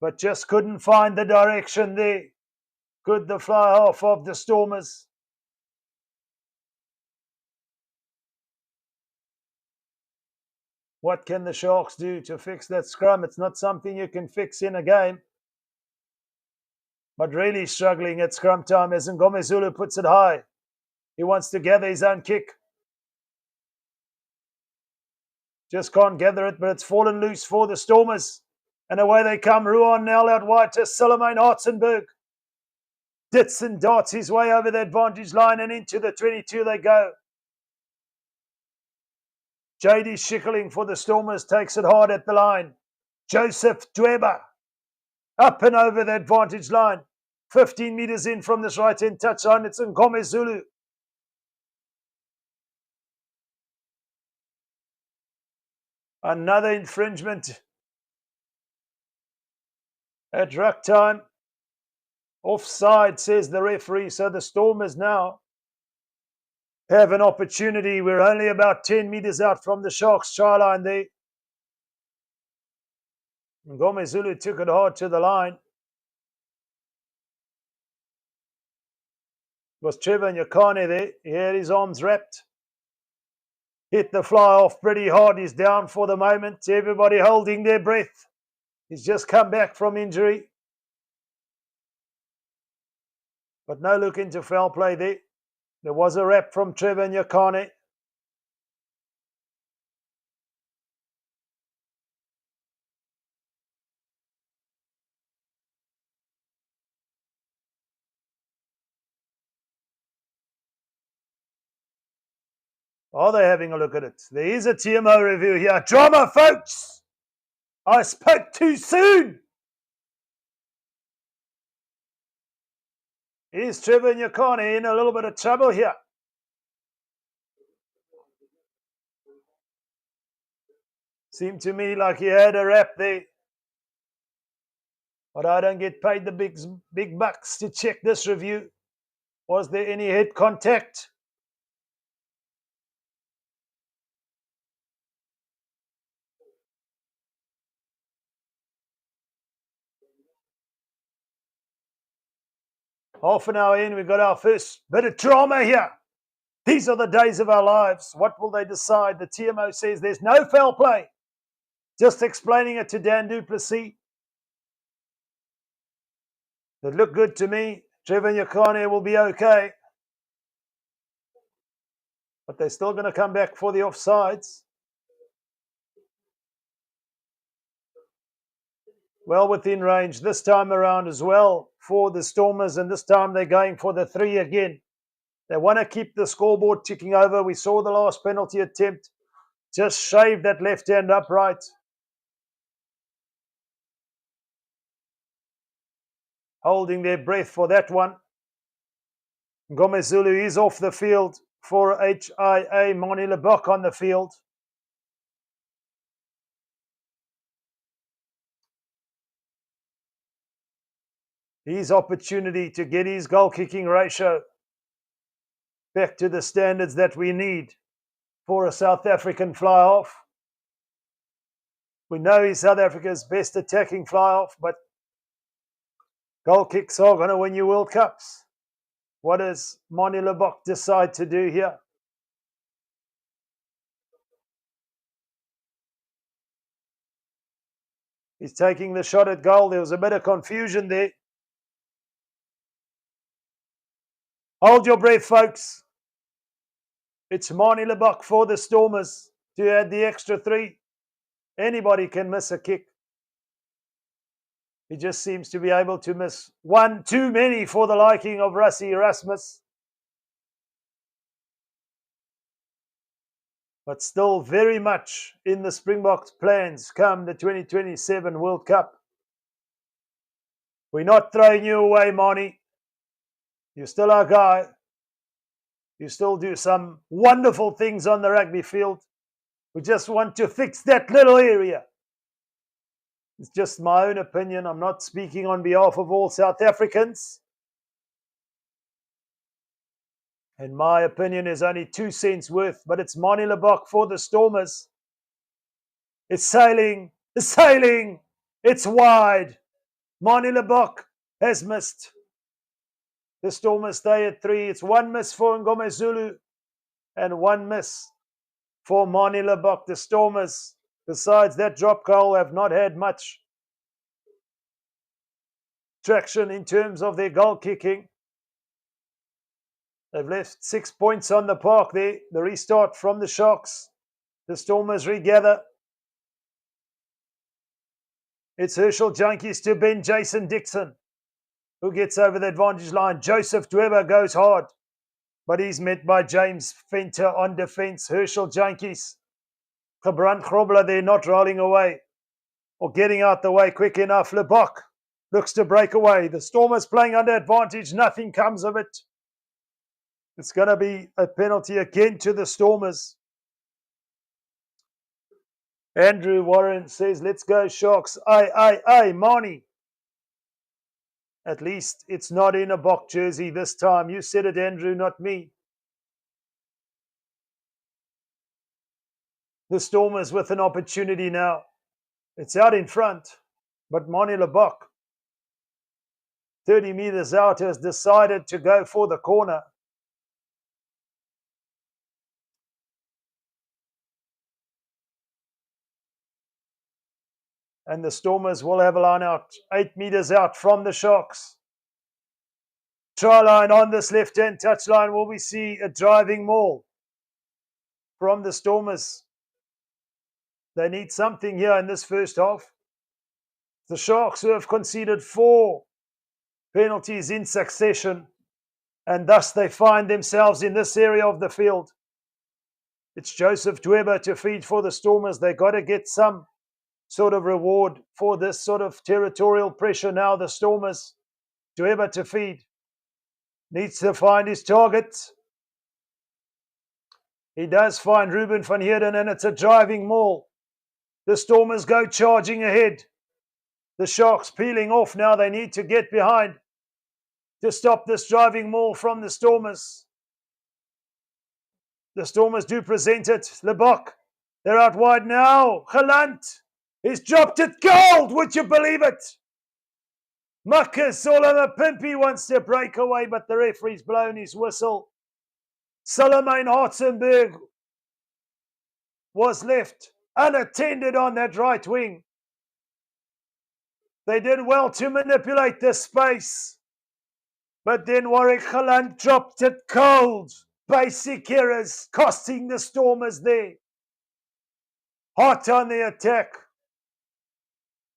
But just couldn't find the direction there. Good the fly half of the Stormers. What can the Sharks do to fix that scrum? It's not something you can fix in a game. But really struggling at scrum time as Ngome Zulu puts it high. He wants to gather his own kick. Just can't gather it, but it's fallen loose for the Stormers. And away they come. Ruan now out wide to Solomon Hartzenberg. Ditson darts his way over the advantage line and into the 22 they go. JD Schickling for the Stormers takes it hard at the line. Joseph Dweba up and over the advantage line. 15 metres in from this right-hand touchline. It's Ngome Zulu. Another infringement at ruck time. Offside, says the referee. So the Stormers now have an opportunity. We're only about 10 metres out from the Sharks' try line there. Ngome Zulu took it hard to the line. It was Trevor Nyakane there. He had his arms wrapped. Hit the fly off pretty hard. He's down for the moment. Everybody holding their breath. He's just come back from injury. But no look into foul play there. There was a wrap from Trevor Nyakane. Are they having a look at it? There is a TMO review here. Drama, folks! I spoke too soon! Is Trevor Nyakane in a little bit of trouble here? Seemed to me like he had a wrap there. But I don't get paid the big bucks to check this review. Was there any head contact? Half an hour in, we've got our first bit of drama here. These are the days of our lives. What will they decide? The TMO says there's no foul play. Just explaining it to Dan du Plessis. It looked good to me. Trevor Nyakane will be okay. But they're still going to come back for the offsides. Well within range this time around as well for the Stormers, and this time they're going for the 3 again. They want to keep the scoreboard ticking over. We saw the last penalty attempt. Just shaved that left hand upright. Holding their breath for that one. Ngome Zulu is off the field for HIA. Moni Lebok on the field. his opportunity to get his goal kicking ratio back to the standards that we need for a South African fly-half. We know he's South Africa's best attacking fly-half, but goal kicks are going to win you World Cups. What does Manie Libbok decide to do here? He's taking the shot at goal. There was a bit of confusion there. Hold your breath, folks. It's Manie Libbok for the Stormers to add the extra 3. Anybody can miss a kick. He just seems to be able to miss one too many for the liking of Rassie Erasmus. But still very much in the Springboks' plans come the 2027 World Cup. We're not throwing you away, Manie. You're still our guy. You still do some wonderful things on the rugby field. We just want to fix that little area. It's just my own opinion. I'm not speaking on behalf of all South Africans. And my opinion is only 2 cents worth, but it's Manie Libbok for the Stormers. It's sailing, it's wide. Manie Libbok has missed. The Stormers stay at 3. It's 1 miss for Ngome Zulu and 1 miss for Manie Libbok. The Stormers, besides that drop goal, have not had much traction in terms of their goal kicking. They've left 6 points on the park there. The restart from the Sharks. The Stormers regather. It's Herschel Junkies to Ben Jason Dixon, who gets over the advantage line. Joseph Dweber goes hard, but he's met by James Venter on defence. Herschel Junkies. Gebran Grobler there, not rolling away or getting out the way quick enough. Libbok looks to break away. The Stormers playing under advantage. Nothing comes of it. It's going to be a penalty again to the Stormers. Andrew Warren says, let's go Sharks. Aye, Manie. At least it's not in a Bok jersey this time. You said it, Andrew, not me. The Stormers with an opportunity now. It's out in front, but Manie Libbok, 30 meters out, has decided to go for the corner. And the Stormers will have a line out, 8 meters out from the Sharks. Try line on this left-hand touchline. Will we see a driving maul from the Stormers? They need something here in this first half. The Sharks, who have conceded 4 penalties in succession, and thus they find themselves in this area of the field. It's Joseph Dweber to feed for the Stormers. They got to get some sort of reward for this sort of territorial pressure now. The Stormers, Dweber to feed, needs to find his target. He does find Ruben van Heerden, and it's a driving maul. The Stormers go charging ahead. The Sharks peeling off now. They need to get behind to stop this driving maul from the Stormers. The Stormers do present it. Libbok, they're out wide now. Gelant, he's dropped it cold. Would you believe it? Marcus Pimpy wants to break away, but the referee's blown his whistle. Solomon Hartzenberg was left unattended on that right wing. They did well to manipulate the space, but then Warwick Gelant dropped it cold. Basic errors costing the Stormers there. Hot on the attack,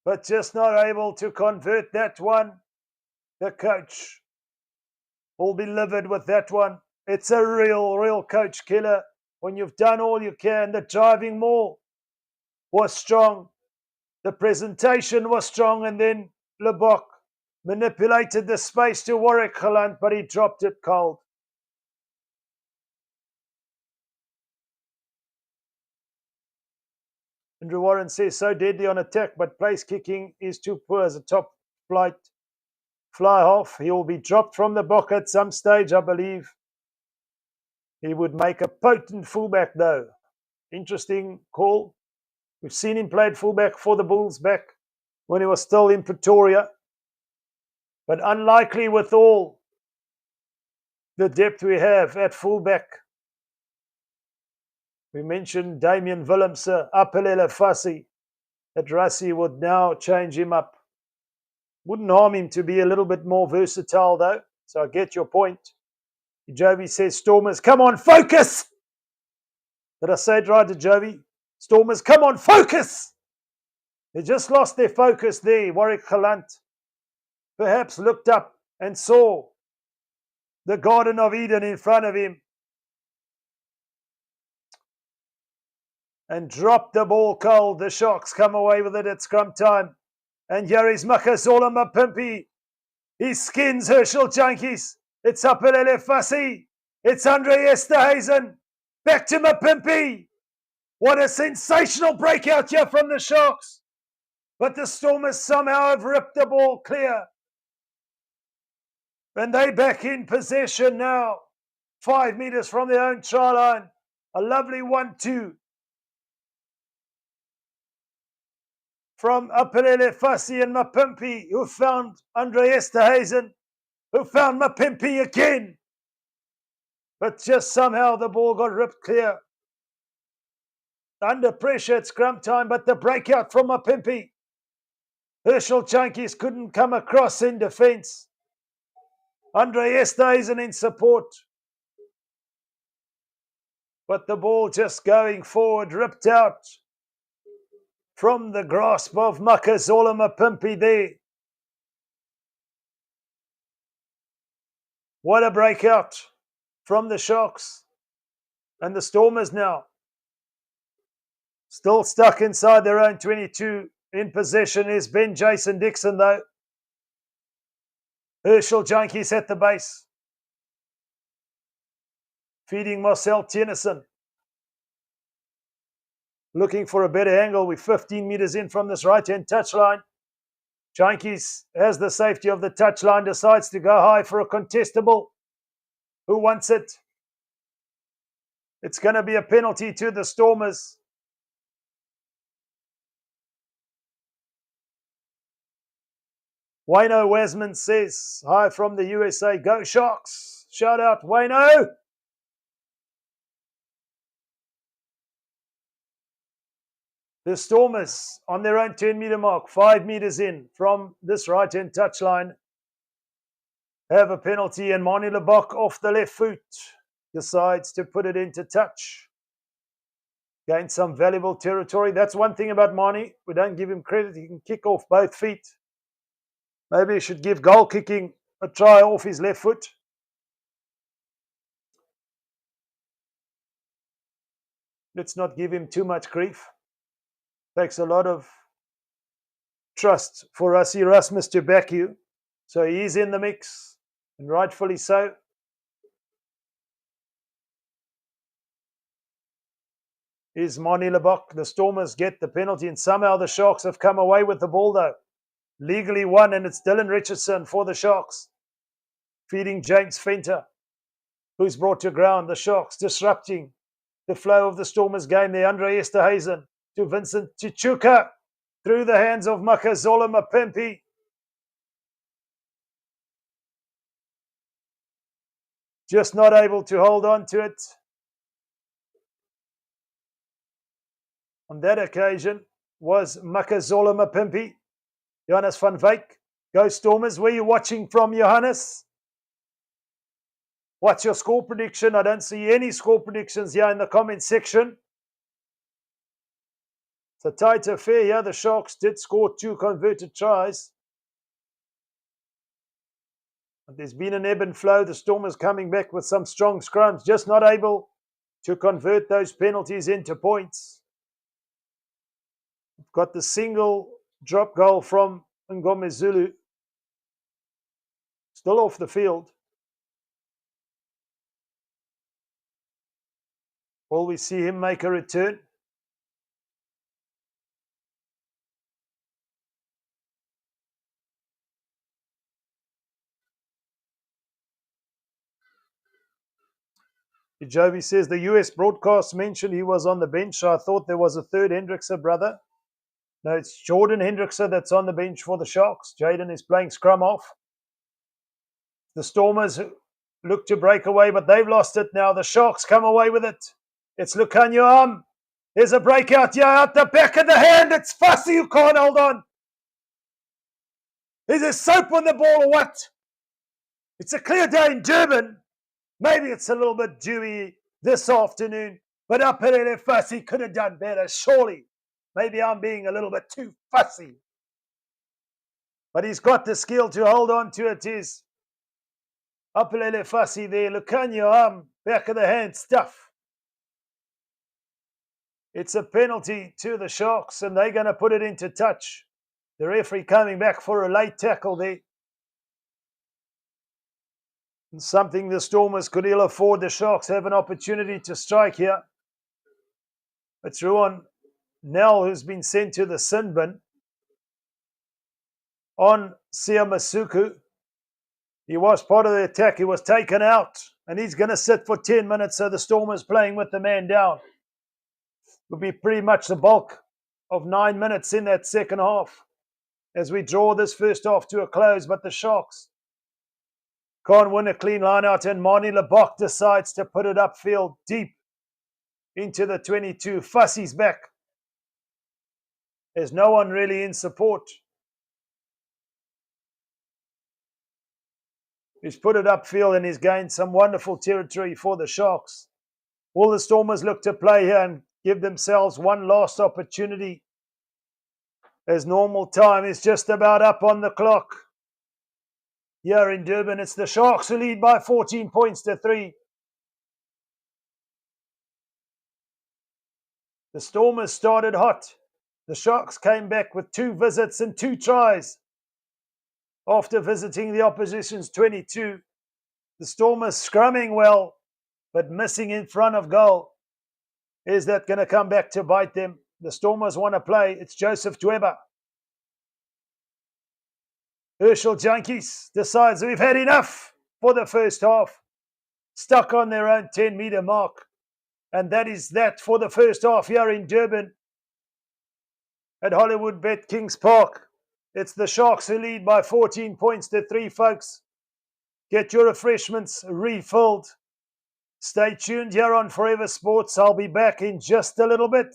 but just not able to convert that one. The coach will be livid with that one. It's a real coach killer. When you've done all you can, the driving maul was strong. The presentation was strong, and then Libbok manipulated the space to Warwick Gelant, but he dropped it cold. Andrew Warren says, so deadly on attack, but place kicking is too poor as a top flight fly half. He will be dropped from the block at some stage, I believe. He would make a potent fullback, though. Interesting call. We've seen him play fullback for the Bulls back when he was still in Pretoria. But unlikely with all the depth we have at fullback. We mentioned Damian Willemse, Apelele Fassi. That Rassie would now change him up. Wouldn't harm him to be a little bit more versatile, though. So I get your point. Jovi says, Stormers, come on, focus! Did I say it right, Jovi? Stormers, come on, focus! They just lost their focus there. Warwick Galant perhaps looked up and saw the Garden of Eden in front of him and dropped the ball cold. The Sharks come away with it at scrum time. And here is Makazola Mapimpi. He skins Herschel Junkies. It's Apelele Fassi. It's Andre Esterhazen. Back to Mapimpi. What a sensational breakout here from the Sharks. But the Stormers somehow have ripped the ball clear. And they back in possession now. 5 meters from their own try line. A lovely 1-2. From Apelele Fassi and Mapimpi, who found Andre Esterhazen, who found Mapimpi again. But just somehow the ball got ripped clear. Under pressure at scrum time, but the breakout from Mapimpi. Herschel Junkies couldn't come across in defence. Andre Esterhazen in support. But the ball just going forward, ripped out from the grasp of Makazola Mapimpi there. What a breakout from the Sharks. And the Stormers now still stuck inside their own 22. In possession is Ben Jason Dixon, though. Herschel Junkies at the base. Feeding Marcel Tennyson. Looking for a better angle. We're 15 meters in from this right-hand touchline. Junkies has the safety of the touchline, decides to go high for a contestable. Who wants it? It's going to be a penalty to the Stormers. Wayno Wasman says, hi from the USA, go Sharks. Shout out, Wayno. The Stormers on their own 10-meter mark, 5 meters in from this right-hand touchline, have a penalty, and Mani Lebok off the left foot decides to put it into touch. Gained some valuable territory. That's one thing about Mani. We don't give him credit. He can kick off both feet. Maybe he should give goal kicking a try off his left foot. Let's not give him too much grief. Takes a lot of trust for Rassie Erasmus to back you. So he's in the mix, and rightfully so. Is Mani Lebok. The Stormers get the penalty, and somehow the Sharks have come away with the ball, though. Legally won, and it's Dylan Richardson for the Sharks. Feeding James Fenter, who's brought to ground. The Sharks disrupting the flow of the Stormers game there. Andre Esterhazen to Vincent Chichuka through the hands of Makazola Mapimpi. Just not able to hold on to it. On that occasion was Makazola Mapimpi. Johannes van Wyk. Go Stormers. Where are you watching from, Johannes? What's your score prediction? I don't see any score predictions here in the comment section. It's a tight affair here. The Sharks did score 2 converted tries. But there's been an ebb and flow. The Stormers coming back with some strong scrums, just not able to convert those penalties into points. We've got the single drop goal from Ngome Zulu. Still off the field. Will we see him make a return? Jovi says the US broadcast mentioned he was on the bench. So I thought there was a third Hendrickse brother. No, it's Jordan Hendrickse that's on the bench for the Sharks. Jaden is playing scrum off. The Stormers look to break away, but they've lost it now. The Sharks come away with it. It's Lucanio. There's a breakout here out the back of the hand. It's Fussy who can't hold on. Is there soap on the ball or what? It's a clear day in Durban. Maybe it's a little bit dewy this afternoon, but Apelele Fussy could have done better, surely. Maybe I'm being a little bit too fussy. But he's got the skill to hold on to it. Is Apelele Fussy there. Lucanio, back of the hand stuff. It's a penalty to the Sharks, and they're going to put it into touch. The referee coming back for a late tackle there. And something the Stormers could ill afford. The Sharks have an opportunity to strike here. It's Ruan Nell who's been sent to the sin bin on Siamasuku. He was part of the attack. He was taken out, and he's going to sit for 10 minutes. So the Stormers playing with the man down. Will be pretty much the bulk of 9 minutes in that second half as we draw this first half to a close. But the Sharks can't win a clean line out, and Marnie Lebok decides to put it upfield deep into the 22. Fussy's back. There's no one really in support. He's put it upfield and he's gained some wonderful territory for the Sharks. Will the Stormers look to play here and give themselves one last opportunity as normal time is just about up on the clock? Here in Durban, it's the Sharks who lead by 14 points to 3. The Stormers started hot. The Sharks came back with 2 visits and 2 tries. After visiting the opposition's 22, the Stormers scrumming well, but missing in front of goal. Is that going to come back to bite them? The Stormers want to play. It's Joseph Dweba. Herschel Junkies decides we've had enough for the first half. Stuck on their own 10-meter mark. And that is that for the first half here in Durban at Hollywood Bet Kings Park. It's the Sharks who lead by 14 points to 3, folks. Get your refreshments refilled. Stay tuned here on Forever Sports. I'll be back in just a little bit.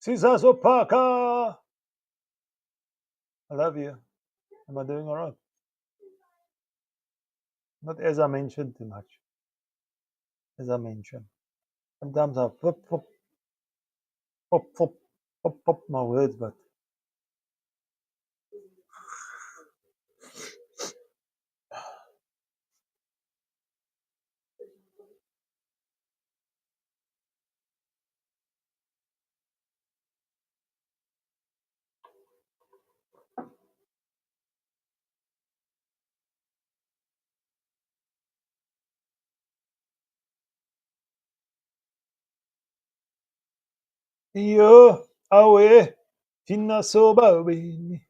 Sisaso Parker. I love you. Am I doing all right? Not as I mentioned too much. As I mentioned. Sometimes I pop my words, but yo, awe, tina soba bini.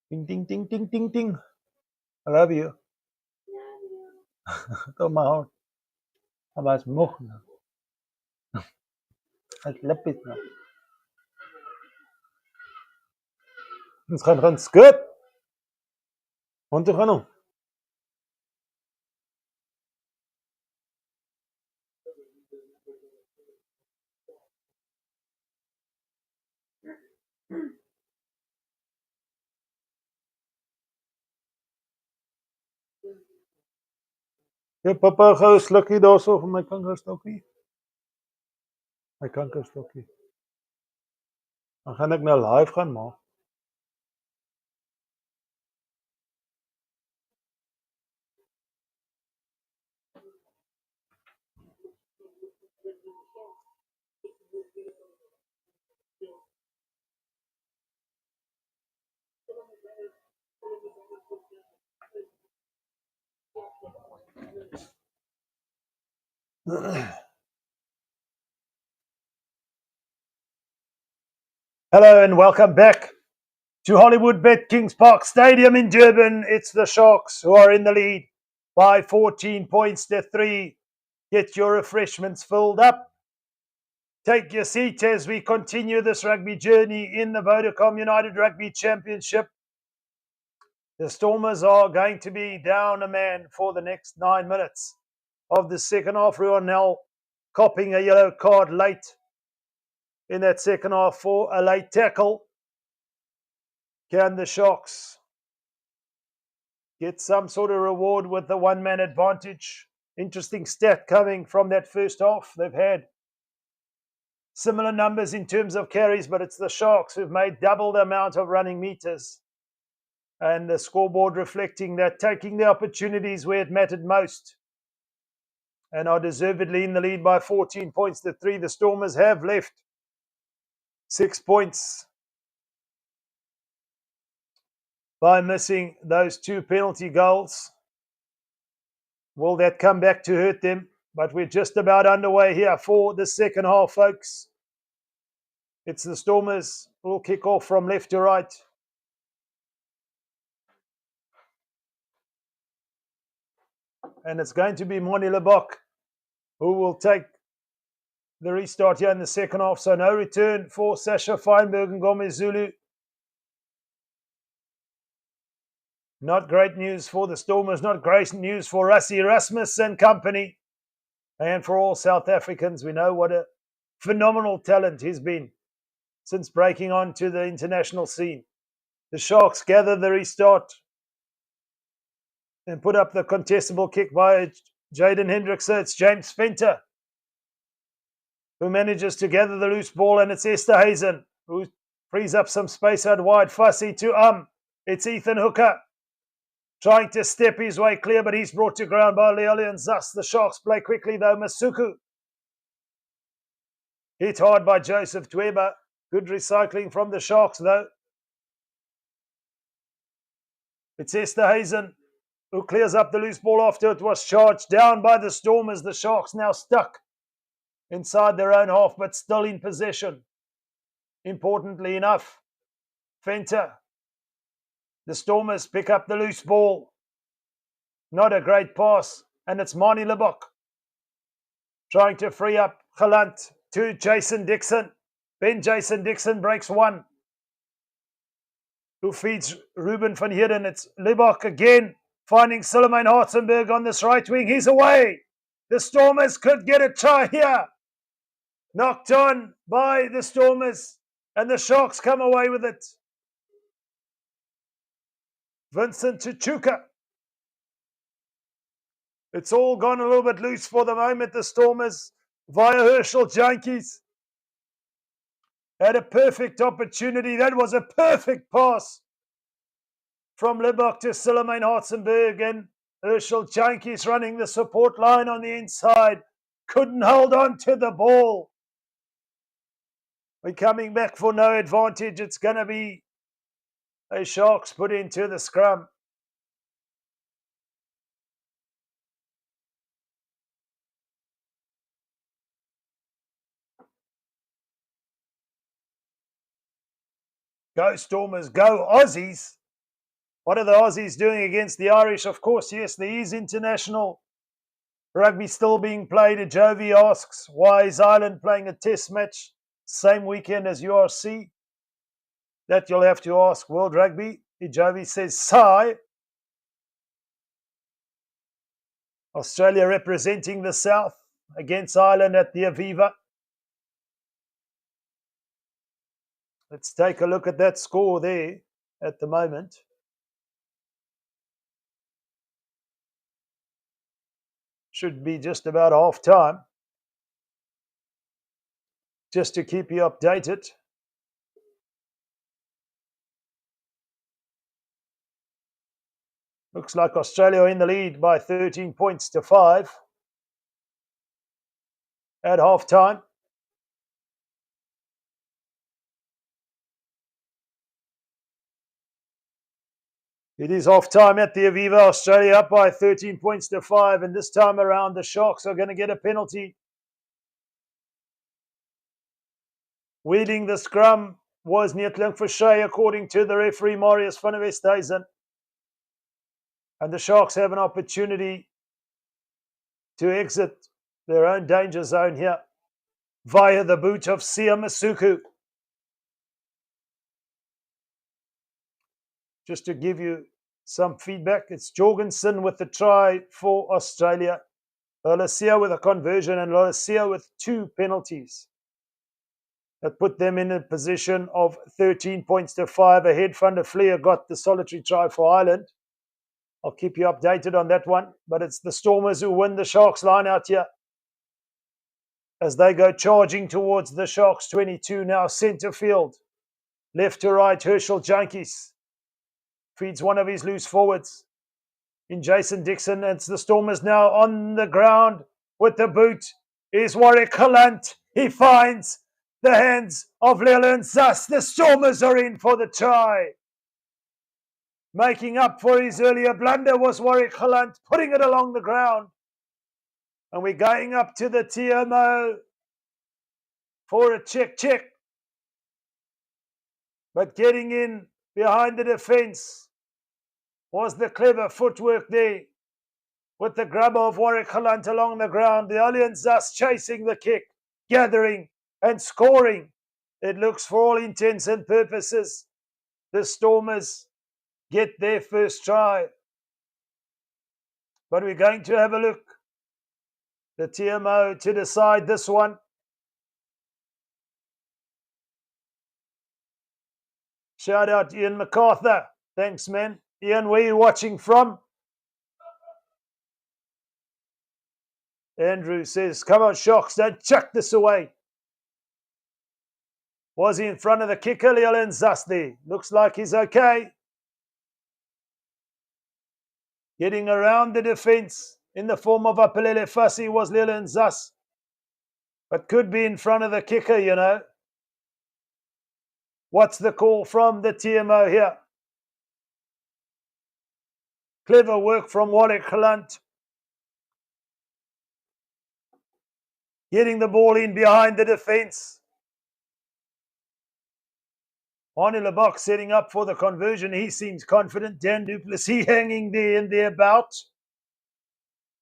Ding, ding, ding, ding, ding, ding. I love you. Tot my heart. Maar het mocht nou. Het lip het nou. Het gaan skut. Want te gaan om. Ja, papa, gou 'n slukkie daarso vir my kankerstokkie. My kankerstokkie. Dan gaan ek nou live gaan maak. Hello and welcome back to Hollywood Bet Kings Park Stadium in Durban. It's the Sharks who are in the lead by 14 points to 3. Get your refreshments filled up. Take your seat as we continue this rugby journey in the Vodacom United Rugby Championship. The Stormers are going to be down a man for the next 9 minutes of the second half. Ruanel copping a yellow card late in that second half for a late tackle. Can the Sharks get some sort of reward with the one-man advantage? Interesting stat coming from that first half. They've had similar numbers in terms of carries, but it's the Sharks who've made double the amount of running meters. And the scoreboard reflecting that, taking the opportunities where it mattered most. And are deservedly in the lead by 14 points to 3. The Stormers have left 6 points by missing those 2 penalty goals. Will that come back to hurt them? But we're just about underway here for the second half, folks. It's the Stormers who will kick off from left to right. And it's going to be Moni Lebok who will take the restart here in the second half. So no return for Sasha Feinberg and Gomez Zulu. Not great news for the Stormers, not great news for Rassie Erasmus and company. And for all South Africans, we know what a phenomenal talent he's been since breaking onto the international scene. The Sharks gather the restart and put up the contestable kick by Jaden Hendrickson. It's James Venter who manages to gather the loose ball, and it's Esther Hazen who frees up some space out wide. Fussy to It's Ethan Hooker trying to step his way clear, but he's brought to ground by Leolian Zas. The Sharks play quickly though. Masuku hit hard by Joseph Dweba. Good recycling from the Sharks though. It's Esther Hazen who clears up the loose ball after it was charged down by the Stormers. The Sharks now stuck inside their own half, but still in possession. Importantly enough, Venter. The Stormers pick up the loose ball. Not a great pass, and it's Mani Lebok trying to free up Galant to Jason Dixon. Then Jason Dixon breaks one. who feeds Ruben van Heerden. It's Libok again, finding Sillermijn Hartzenberg on this right wing. He's away. The Stormers could get a try here. Knocked on by the Stormers, and the Sharks come away with it. Vincent Chuchuka. It's all gone a little bit loose for the moment. The Stormers, via Herschel Jankies, had a perfect opportunity. That was a perfect pass from Libok to Sillermijn Hartzenberg, and Herschel Jankies running the support line on the inside. Couldn't hold on to the ball. We're coming back for no advantage. It's going to be a Sharks put into the scrum. Go Stormers, go Aussies. What are the Aussies doing against the Irish? Of course, yes, there is international rugby still being played. Jovi asks, why is Ireland playing a test match same weekend as URC? That you'll have to ask World Rugby. Jovi says, Sai. Australia representing the South against Ireland at the Aviva. Let's take a look at that score there at the moment. Should be just about half time. Just to keep you updated. Looks like Australia in the lead by 13 points to 5 at half time. It is half time at the Aviva. Australia up by 13 points to 5, and this time around the Sharks are going to get a penalty. Wheeling the scrum was Neertlink Forshey, according to the referee Marius van der Westhuizen. And the Sharks have an opportunity to exit their own danger zone here via the boot of Sia Masuku. Just to give you some feedback, it's Jorgensen with the try for Australia, Lolasia with a conversion, and Lolasia with 2 penalties. That put them in a position of 13 points to 5 ahead. Van der Vlier got the solitary try for Ireland. I'll keep you updated on that one. But it's the Stormers who win the Sharks line out here as they go charging towards the Sharks 22 now. Centre field. Left to right, Herschel Jankies feeds one of his loose forwards in Jason Dixon. It's the Stormers now on the ground with the boot. Is Warwick Gallant. He finds the hands of Leland Sass. The Stormers are in for the try. Making up for his earlier blunder was Warwick Gallant, putting it along the ground. And we're going up to the TMO for a check. But getting in behind the defence was the clever footwork there with the grab of Warwick Gallant along the ground. The Alliance Sass chasing the kick, gathering and scoring. It looks, for all intents and purposes, the Stormers get their first try. But we're going to have a look. The TMO to decide this one. Shout out Ian MacArthur. Thanks, man. Ian, where are you watching from? Andrew says, come on, Sharks, don't chuck this away. Was he in front of the kicker, Leland Sass there? Looks like he's okay. Getting around the defence in the form of Apelele Fassi was Leland Sass. But could be in front of the kicker, you know. What's the call from the TMO here? Clever work from Warwick Gallant. Getting the ball in behind the defence. Arnie Lebok setting up for the conversion. He seems confident. Dan Duplessis hanging there and thereabout.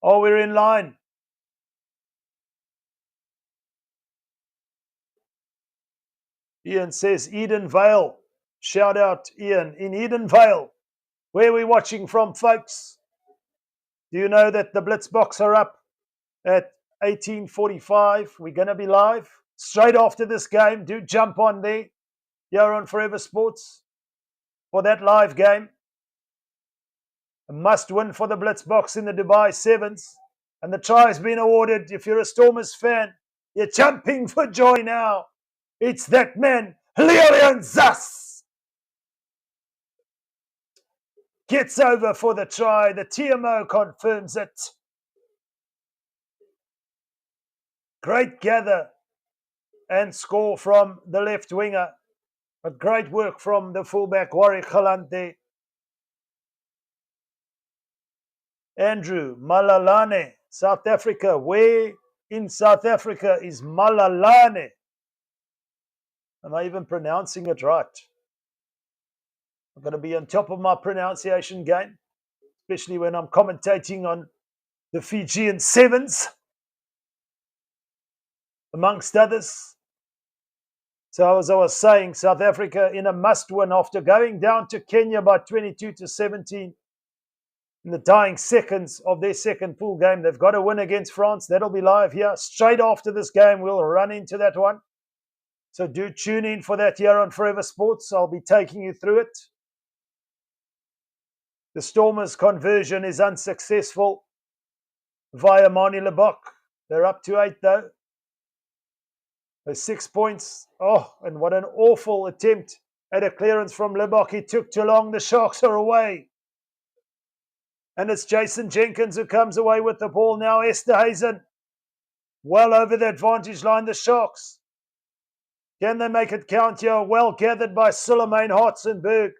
Oh, we're in line. Ian says Eden Vale. Shout out, Ian, in Edenvale. Where are we watching from, folks? Do you know that the Blitzbox are up at 18:45? We're going to be live straight after this game. Do jump on there. You're on Forever Sports for that live game. A must win for the Blitzbox in the Dubai Sevens. And the try has been awarded. If you're a Stormers fan, you're jumping for joy now. It's that man, Leon Zas. Gets over for the try. The TMO confirms it. Great gather and score from the left winger. But great work from the fullback, Warwick Galante. Andrew Malalane, South Africa. Where in South Africa is Malalane? Am I even pronouncing it right? I'm going to be on top of my pronunciation game, especially when I'm commentating on the Fijian Sevens, amongst others. So as I was saying, South Africa in a must-win after going down to Kenya by 22-17 in the dying seconds of their second pool game. They've got to win against France. That'll be live here. Straight after this game, we'll run into that one. So do tune in for that here on Forever Sports. I'll be taking you through it. The Stormers' conversion is unsuccessful via Mani Lebok. They're up to 8, though. There's 6 points. Oh, and what an awful attempt at a clearance from Lebok. He took too long. The Sharks are away. And it's Jason Jenkins who comes away with the ball now. Esterhuizen well over the advantage line, the Sharks. Can they make it count here? Well gathered by Suleiman Hartzenberg,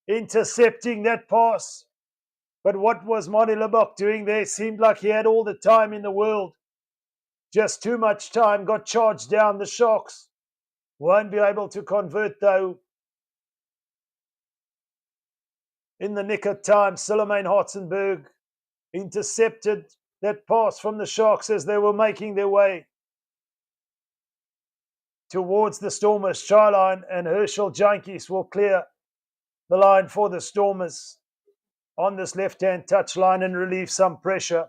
intercepting that pass. But what was Mani Lebok doing there? Seemed like he had all the time in the world. Just too much time. Got charged down. The Sharks won't be able to convert, though. In the nick of time, Suleiman Hartzenberg intercepted that pass from the Sharks as they were making their way towards the Stormers' try line, and Herschel Jantjies will clear the line for the Stormers on this left-hand touch line and relieve some pressure.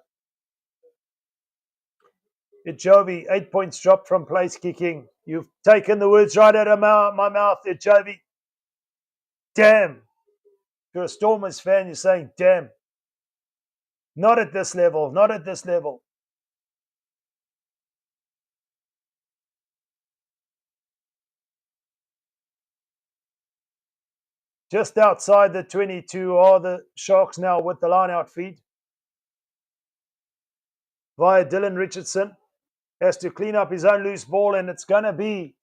Ijovi, 8 points dropped from place kicking. You've taken the words right out of my mouth, Ijovi. Damn. If you're a Stormers fan, you're saying, damn. Not at this level, not at this level. Just outside the 22 are the Sharks now with the line-out feed. Via Dylan Richardson. Has to clean up his own loose ball, and it's going to be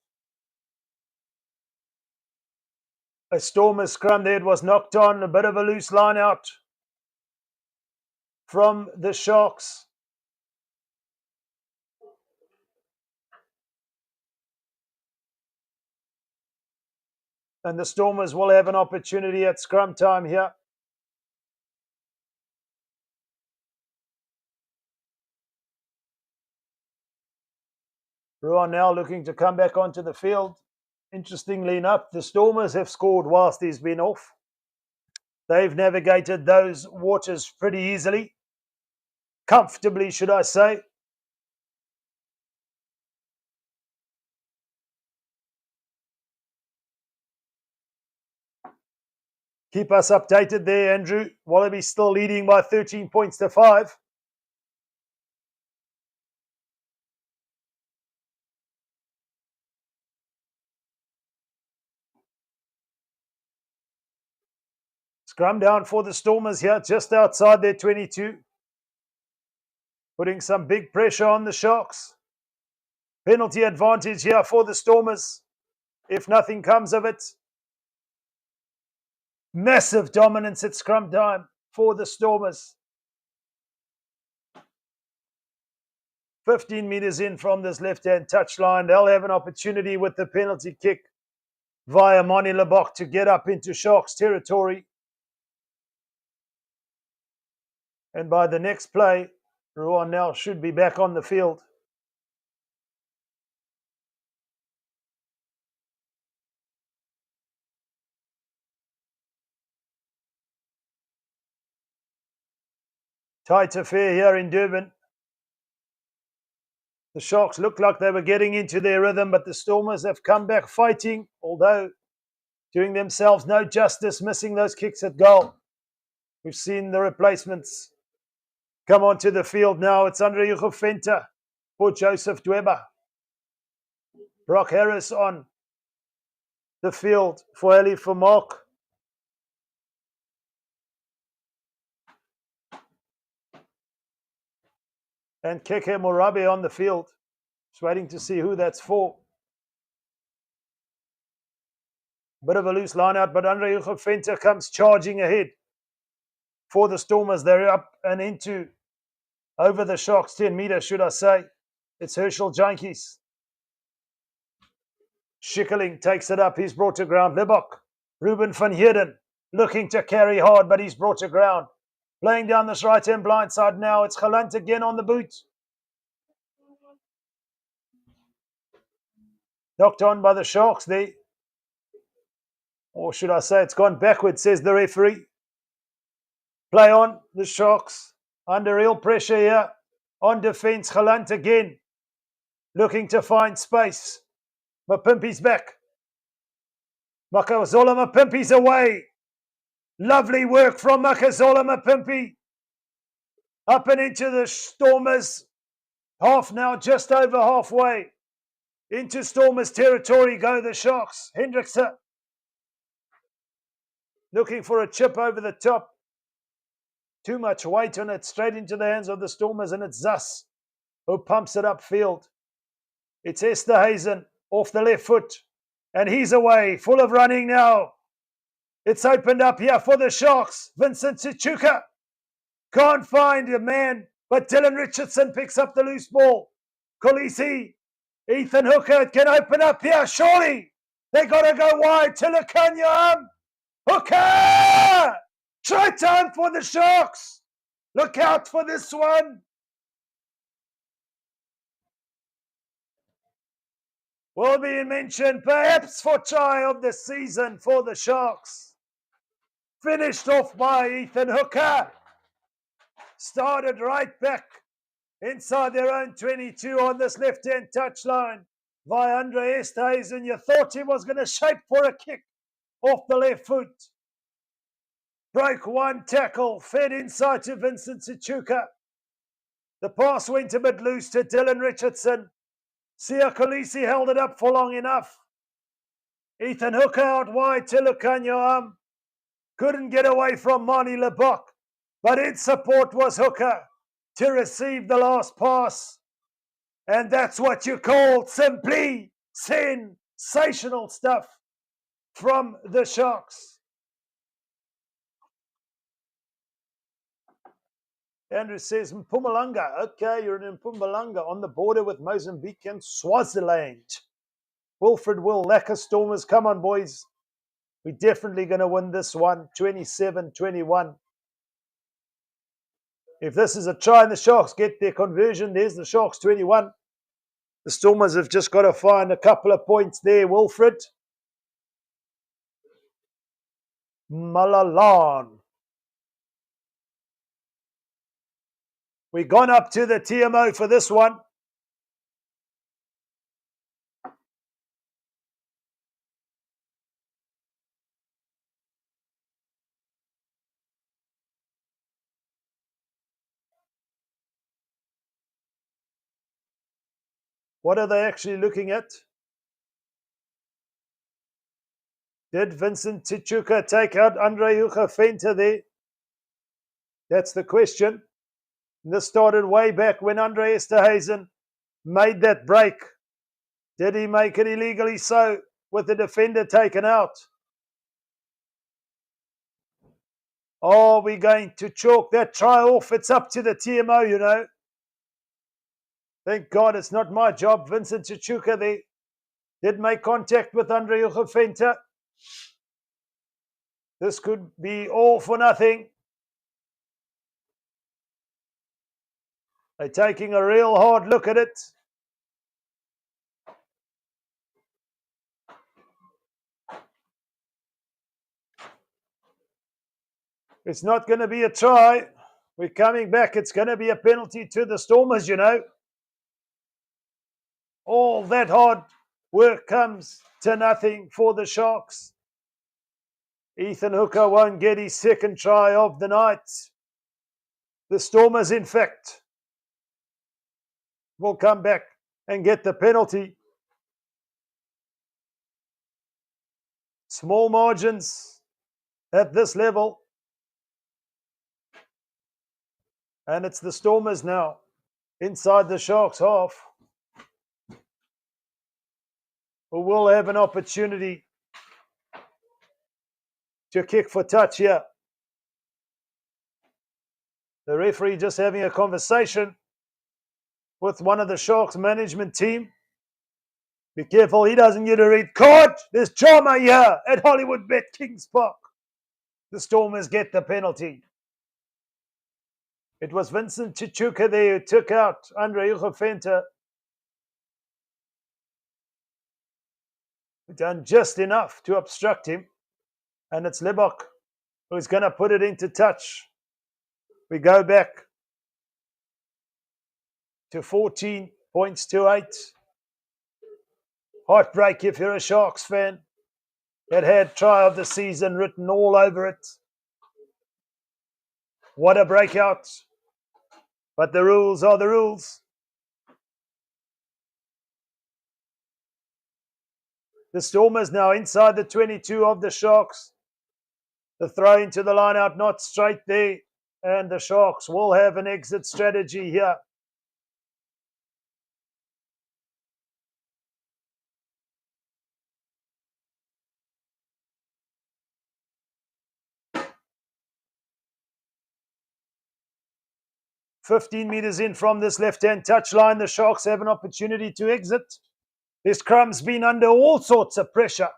a Stormers scrum there. It was knocked on, a bit of a loose line-out from the Sharks. And the Stormers will have an opportunity at scrum time here. Ruan now looking to come back onto the field. Interestingly enough, the Stormers have scored whilst he's been off. They've navigated those waters pretty easily. Comfortably, should I say. Keep us updated there, Andrew. Wallabies still leading by 13 points to 5. Scrum down for the Stormers here, just outside their 22. Putting some big pressure on the Sharks. Penalty advantage here for the Stormers, if nothing comes of it. Massive dominance at scrum time for the Stormers. 15 meters in from this left-hand touchline. They'll have an opportunity with the penalty kick via Mani Lebok to get up into Sharks territory. And by the next play, Ruan now should be back on the field. Tight affair here in Durban. The Sharks looked like they were getting into their rhythm, but the Stormers have come back fighting, although doing themselves no justice, missing those kicks at goal. We've seen the replacements come onto the field now. It's Andre Venter for Joseph Dweber. Brock Harris on the field for Eli for Mark. And Keke Morabe on the field. Just waiting to see who that's for. Bit of a loose line out, but Andre Venter comes charging ahead for the Stormers. They're up and into over the Sharks 10 meter, should I say. It's Herschel Jankies. Schickerling takes it up. He's brought to ground. Libok. Ruben van Heerden looking to carry hard, but he's brought to ground. Playing down this right-hand blind side now. It's Galant again on the boot. Knocked on by the Sharks there. Or should I say it's gone backwards, says the referee. Play on, the Sharks. Under real pressure here. On defence, Galant again. Looking to find space. Mapimpi's back. Makazola Mapimpi's away. Lovely work from Makazola Mapimpi. Up and into the Stormers. Half now, just over halfway. Into Stormers territory go the Sharks. Hendrickson. Looking for a chip over the top. Too much weight on it. Straight into the hands of the Stormers. And it's Zas who pumps it upfield. It's Esterhuizen off the left foot. And he's away. Full of running now. It's opened up here for the Sharks. Vincent Sichuka can't find a man, but Dylan Richardson picks up the loose ball. Kolisi, Ethan Hooker can open up here. Surely they got to go wide. Tilakanyam. Hooker! Try time for the Sharks. Look out for this one. Will be mentioned perhaps for try of the season for the Sharks. Finished off by Ethan Hooker. Started right back inside their own 22 on this left-hand touchline by Andre Esterhuizen. You thought he was going to shape for a kick off the left foot. Broke one tackle, fed inside to Vincent Sichuka. The pass went a bit loose to Dylan Richardson. Sia Kolisi held it up for long enough. Ethan Hooker out wide to Lukanyoam. Couldn't get away from Mani Lebok, but in support was Hooker to receive the last pass. And that's what you call simply sensational stuff from the Sharks. Andrew says Mpumalanga. Okay, you're in Mpumalanga on the border with Mozambique and Swaziland. Wilfred Will, Lacquer Stormers. Come on, boys. We're definitely going to win this one, 27-21. If this is a try and the Sharks get their conversion, there's the Sharks 21. The Stormers have just got to find a couple of points there, Wilfred. Malalan. We've gone up to the TMO for this one. What are they actually looking at? Did Vincent Tichuka take out Andre Venter there? That's the question. And this started way back when Andre Esterhuizen made that break. Did he make it illegally so with the defender taken out? Are we going to chalk that try off? It's up to the TMO, you know. Thank God it's not my job. Vincent Chichuka there did make contact with Andre Venter. This could be all for nothing. They're taking a real hard look at it. It's not going to be a try. We're coming back. It's going to be a penalty to the Stormers, you know. All that hard work comes to nothing for the Sharks. Ethan Hooker won't get his second try of the night. The Stormers, in fact, will come back and get the penalty. Small margins at this level. And it's the Stormers now inside the Sharks half who will have an opportunity to kick for touch here. The referee just having a conversation with one of the Sharks management team. Be careful he doesn't get a red card. There's drama here at Hollywood Bet Kings Park. The Stormers get the penalty. It was Vincent Chichuka there who took out Andre Ugofenta. Done just enough to obstruct him. And it's Lebok who's going to put it into touch. We go back to 14 points to 8. Heartbreak if you're a Sharks fan. It had try of the season written all over it. What a breakout. But the rules are the rules. The Stormers now inside the 22 of the Sharks. The throw into the line out, not straight there. And the Sharks will have an exit strategy here. "15 meters in from this left-hand touchline, the Sharks have an opportunity to exit. This scrum's been under all sorts of pressure.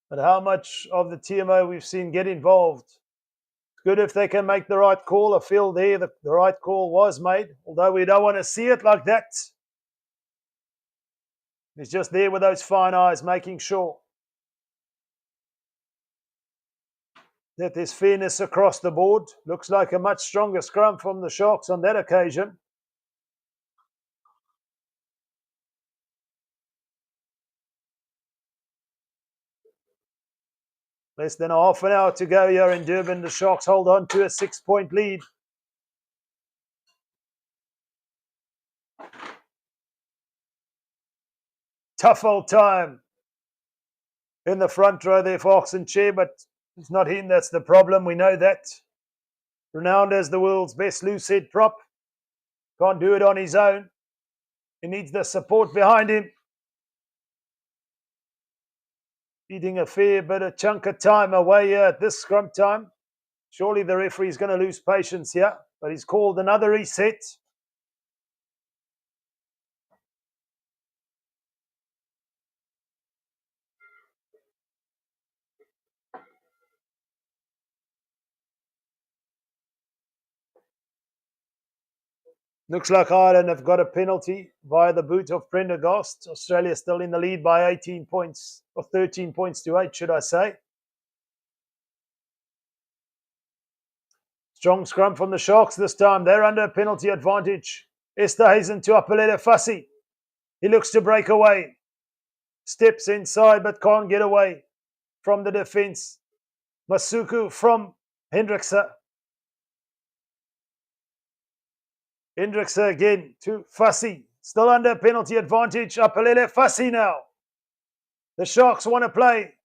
But how much of the TMO we've seen get involved? It's good if they can make the right call. I feel there the right call was made, although we don't want to see it like that. He's just there with those fine eyes, making sure that there's fairness across the board. Looks like a much stronger scrum from the Sharks on that occasion. Less than half an hour to go here in Durban. The Sharks hold on to a 6-point lead. Tough old time in the front row there for Oxenchair, but it's not him that's the problem. We know that. Renowned as the world's best loose-head prop. Can't do it on his own. He needs the support behind him. Eating a fair bit of chunk of time away here at this scrum time. Surely the referee's going to lose patience here, but he's called another reset. Looks like Ireland have got a penalty via the boot of Prendergast. Australia still in the lead by 18 points, or 13 points to 8, should I say. Strong scrum from the Sharks this time. They're under a penalty advantage. Esterhuizen to Apaleta Fassi. He looks to break away. Steps inside but can't get away from the defence. Masuku from Hendrickse. Hendrickse again to Fassi. Still under penalty advantage. Apalele Fassi now. The Sharks want to play.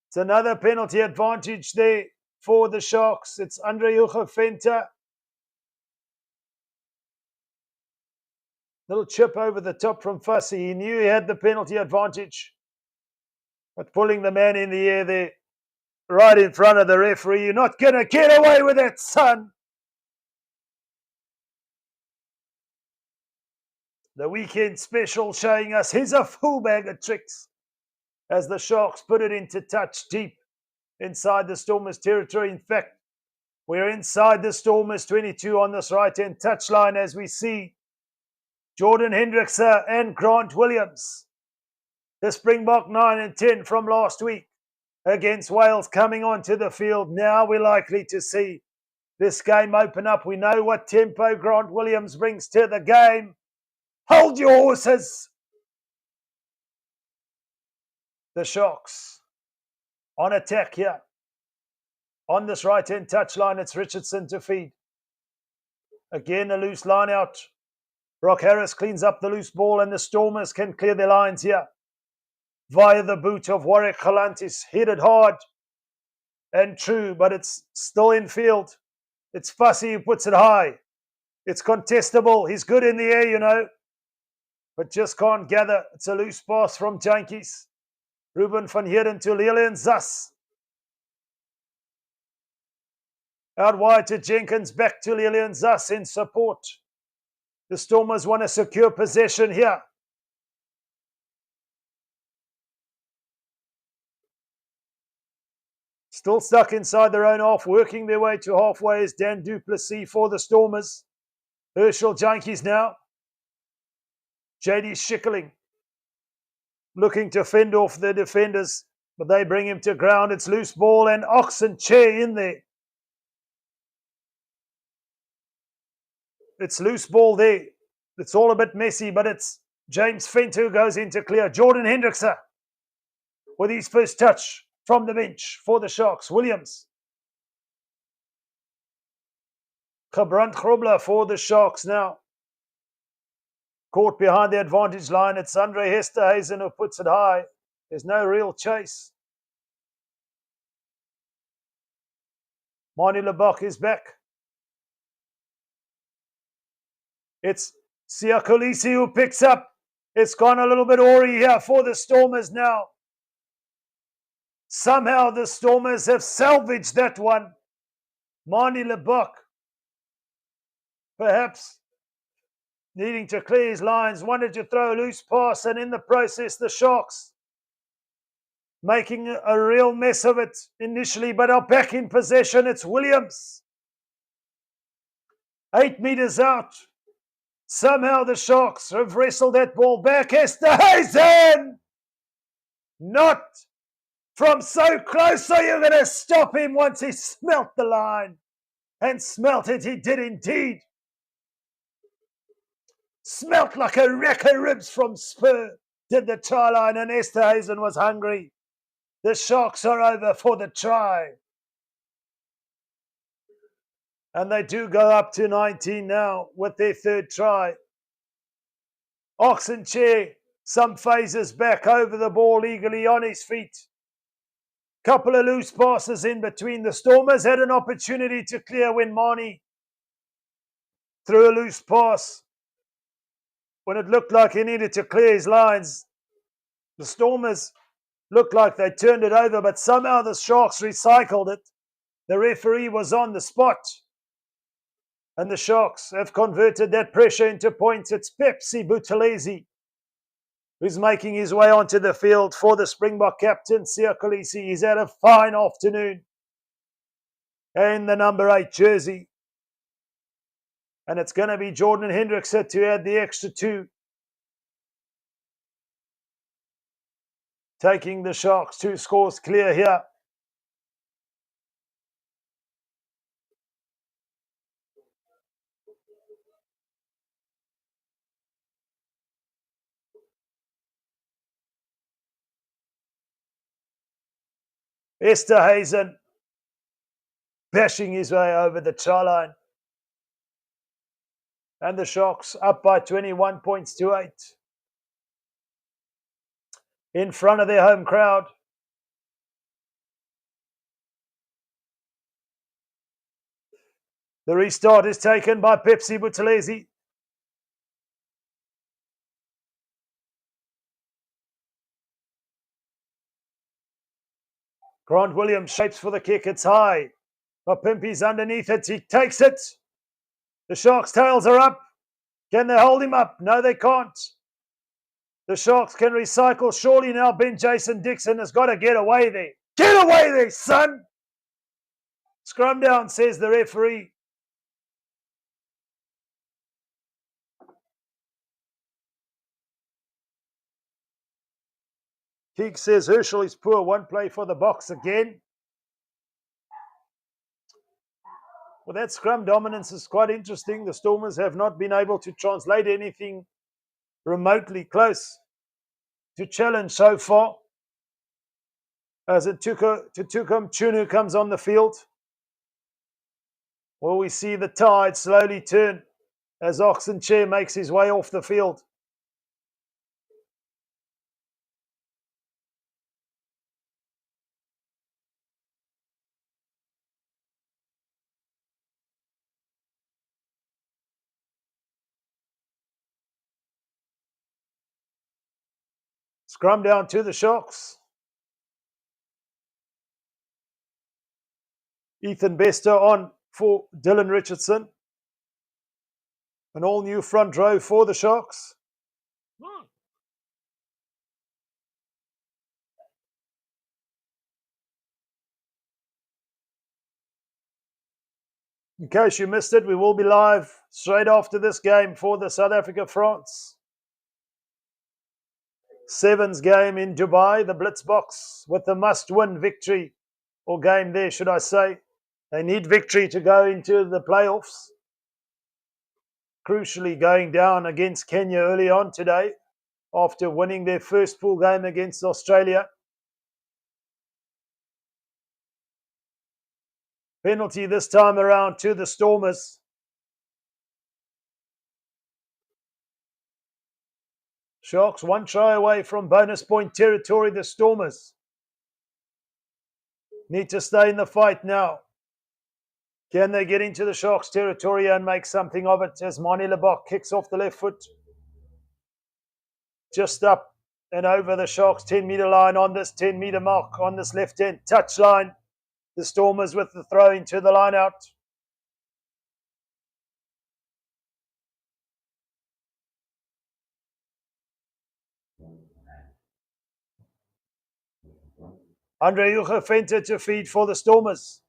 It's another penalty advantage there for the Sharks. It's Andre Ugofenta. Little chip over the top from Fassi. He knew he had the penalty advantage. But pulling the man in the air there, right in front of the referee. You're not going to get away with it, son. The weekend special showing us he's a full bag of tricks as the Sharks put it into touch deep inside the Stormers territory. In fact, we're inside the Stormers 22 on this right-hand touchline as we see Jordan Hendrickse and Grant Williams. The Springbok 9 and 10 from last week. against Wales coming onto the field. Now we're likely to see this game open up. We know what tempo Grant Williams brings to the game. Hold your horses. The Sharks on attack here. On this right-hand touchline, it's Richardson to feed. Again, a loose line out. Brock Harris cleans up the loose ball, and the Stormers can clear their lines here. Via the boot of Warwick Galantis, headed hard and true, but it's still in field. It's Fussy who puts it high. It's contestable. He's good in the air, you know, but just can't gather. It's a loose pass from Jankies. Ruben van Heerden to Lilian Zas. Out wide to Jenkins, back to Lilian Zas in support. The Stormers want to secure possession here. Still stuck inside their own half, working their way to halfway is Dan Duplessis for the Stormers. Herschel Jankies now. JD Schickling looking to fend off the defenders, but they bring him to ground. It's loose ball and Oxen Chair in there. It's loose ball there. It's all a bit messy, but it's James Fent who goes into clear. Jordan Hendrickse with his first touch from the bench for the Sharks. Williams. Gebrand Grobler for the Sharks now. Caught behind the advantage line. It's Andre Hesterhazen who puts it high. There's no real chase. Mani Lebach is back. It's Siakolisi who picks up. It's gone a little bit awry here for the Stormers now. Somehow the Stormers have salvaged that one. Mani Lebach, perhaps needing to clear his lines, wanted to throw a loose pass, and in the process the Sharks making a real mess of it initially, but are back in possession. It's Williams. 8 meters out. Somehow the Sharks have wrestled that ball back. Esterhazen! Not from so close, so you're going to stop him once he smelt the line. And smelt it, he did indeed. Smelt like a rack of ribs from Spur, did the try line, and Esterhazen was hungry. The Sharks are over for the try. And they do go up to 19 now with their third try. Oxenchair, some phases back over the ball eagerly on his feet. Couple of loose passes in between. The Stormers had an opportunity to clear when Mani threw a loose pass. When it looked like he needed to clear his lines, the Stormers looked like they turned it over, but somehow the Sharks recycled it. The referee was on the spot. And the Sharks have converted that pressure into points. It's Pepsi Buthelezi who's making his way onto the field for the Springbok captain, Siakolisi. He's had a fine afternoon in the number 8 jersey. And it's going to be Jordan Hendrickse to add the extra 2. Taking the Sharks 2 scores clear here. Esterhazen bashing his way over the try line. And the Sharks up by 21 points to 8. In front of their home crowd. The restart is taken by Pepsi Buthelezi. Grant Williams shapes for the kick. It's high. Mapimpi's underneath it. He takes it. The Sharks' tails are up. Can they hold him up? No, they can't. The Sharks can recycle. Surely now Ben Jason Dixon has got to get away there. Get away there, son! Scrum down, says the referee. Keek says Herschel is poor. One play for the box again. Well, that scrum dominance is quite interesting. The Stormers have not been able to translate anything remotely close to challenge so far. As Tukum Chunu comes on the field, well, we see the tide slowly turn as Oxenchair makes his way off the field. Scrum down to the Sharks. Ethan Bester on for Dylan Richardson. An all-new front row for the Sharks. In case you missed it, we will be live straight after this game for the South Africa-France Sevens game in Dubai, the Blitzbox, with the must-win victory, or game there, should I say. They need victory to go into the playoffs. Crucially, going down against Kenya early on today after winning their first pool game against Australia. Penalty this time around to the Stormers. Sharks one try away from bonus point territory. The Stormers need to stay in the fight now. Can they get into the Sharks territory and make something of it as Mani Lebok kicks off the left foot? Just up and over the Sharks 10-metre line on this 10-metre mark on this left-hand touch line. The Stormers with the throw into the line out. Andre Uche to feed for the Stormers.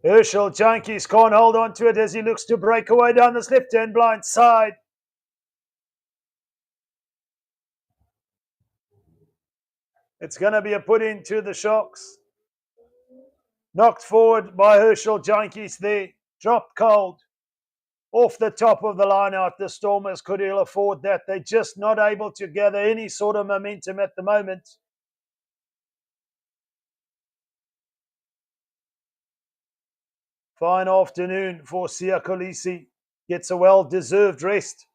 Herschel Jankies can't hold on to it as he looks to break away down this left-hand blind side. It's going to be a put into the Sharks. Knocked forward by Herschel Jankies there. Dropped cold. Off the top of the line out, the Stormers could ill afford that. They're just not able to gather any sort of momentum at the moment. Fine afternoon for Siya Kolisi. Gets a well-deserved rest.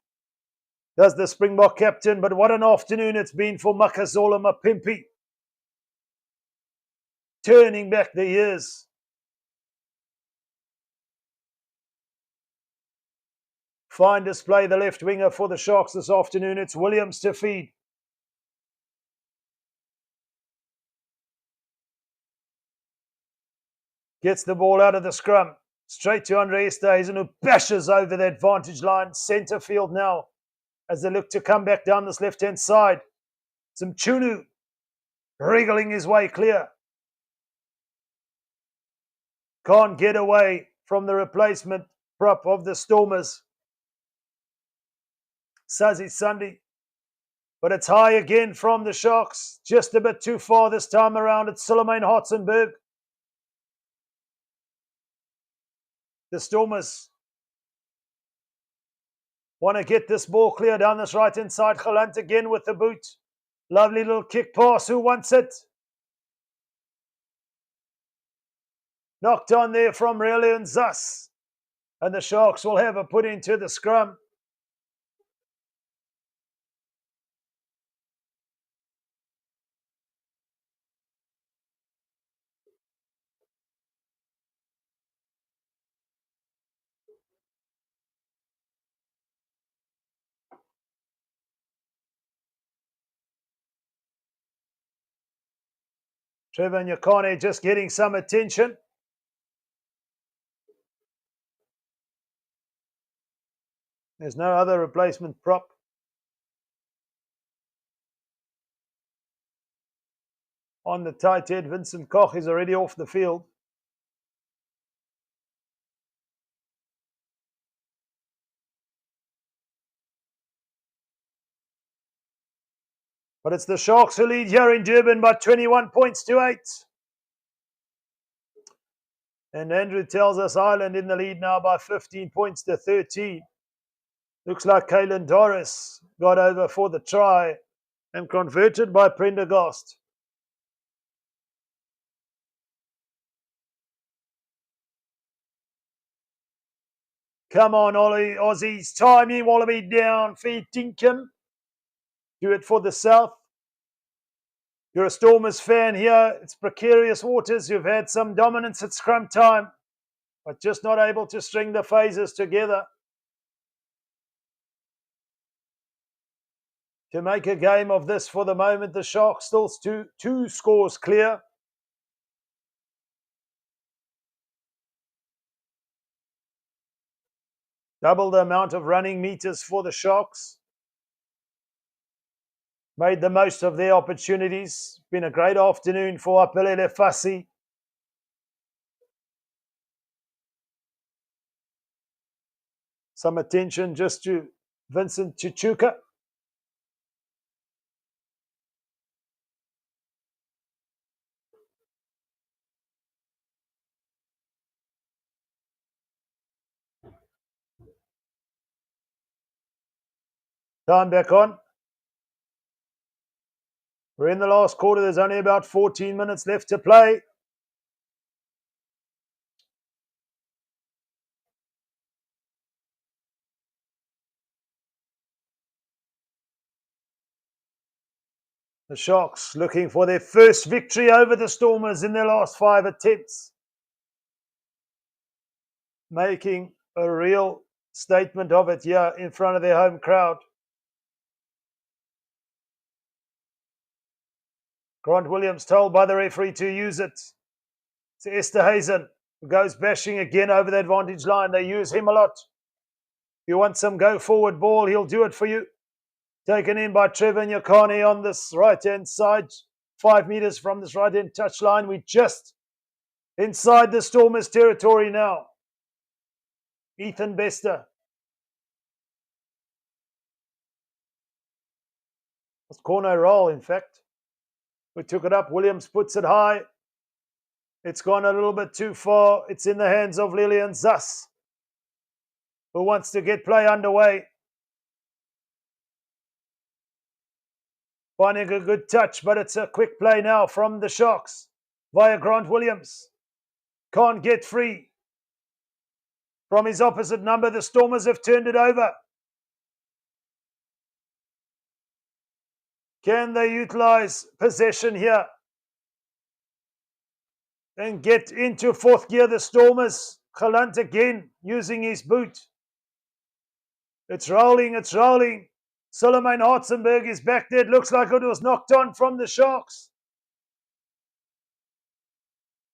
Does the Springbok captain, but what an afternoon it's been for Makazola Mapimpi. Turning back the years. Fine display, the left winger for the Sharks this afternoon. It's Williams to feed. Gets the ball out of the scrum. Straight to Andre Esterhuizen, who bashes over the advantage line. Centre field now as they look to come back down this left-hand side. Some Chunu wriggling his way clear. Can't get away from the replacement prop of the Stormers. Sazi Sunday. But it's high again from the Sharks. Just a bit too far this time around. It's Suleiman Hartzenberg. The Stormers want to get this ball clear down this right-hand side. Galant again with the boot. Lovely little kick pass. Who wants it? Knocked on there from Relian Zas. And the Sharks will have a put into the scrum. Trevor Nyakane just getting some attention. There's no other replacement prop. On the tight head, Vincent Koch is already off the field. But it's the Sharks who lead here in Durban by 21 points to 8. And Andrew tells us Ireland in the lead now by 15 points to 13. Looks like Kalen Doris got over for the try and converted by Prendergast. Come on, Ollie, Aussies. Timey, Wallaby down. Feed Dinkum. Do it for the South. You're a Stormers fan here. It's precarious waters. You've had some dominance at scrum time, but just not able to string the phases together to make a game of this for the moment. The Sharks still two scores clear. Double the amount of running meters for the Sharks. Made the most of their opportunities. Been a great afternoon for Apelele Fassi. Some attention just to Vincent Chichuka. Time back on. We're in the last quarter. There's only about 14 minutes left to play. The Sharks looking for their first victory over the Stormers in their last 5 attempts. Making a real statement of it here in front of their home crowd. Grant Williams told by the referee to use it. It's Esterhuizen who goes bashing again over the advantage line. They use him a lot. You want some go-forward ball, he'll do it for you. Taken in by Trevor Nyakane on this right-hand side. 5 meters from this right-hand touchline. We're just inside the Stormers' territory now. Ethan Bester. It's corner roll, in fact. We took it up. Williams puts it high. It's gone a little bit too far. It's in the hands of Lillian Zass, who wants to get play underway. Finding a good touch, but it's a quick play now from the Sharks via Grant Williams. Can't get free from his opposite number. The Stormers have turned it over. Can they utilize possession here and get into 4th gear? The Stormers. Galant again using his boot. It's rolling, it's rolling. Solomon Hartzenberg is back there. It looks like it was knocked on from the Sharks.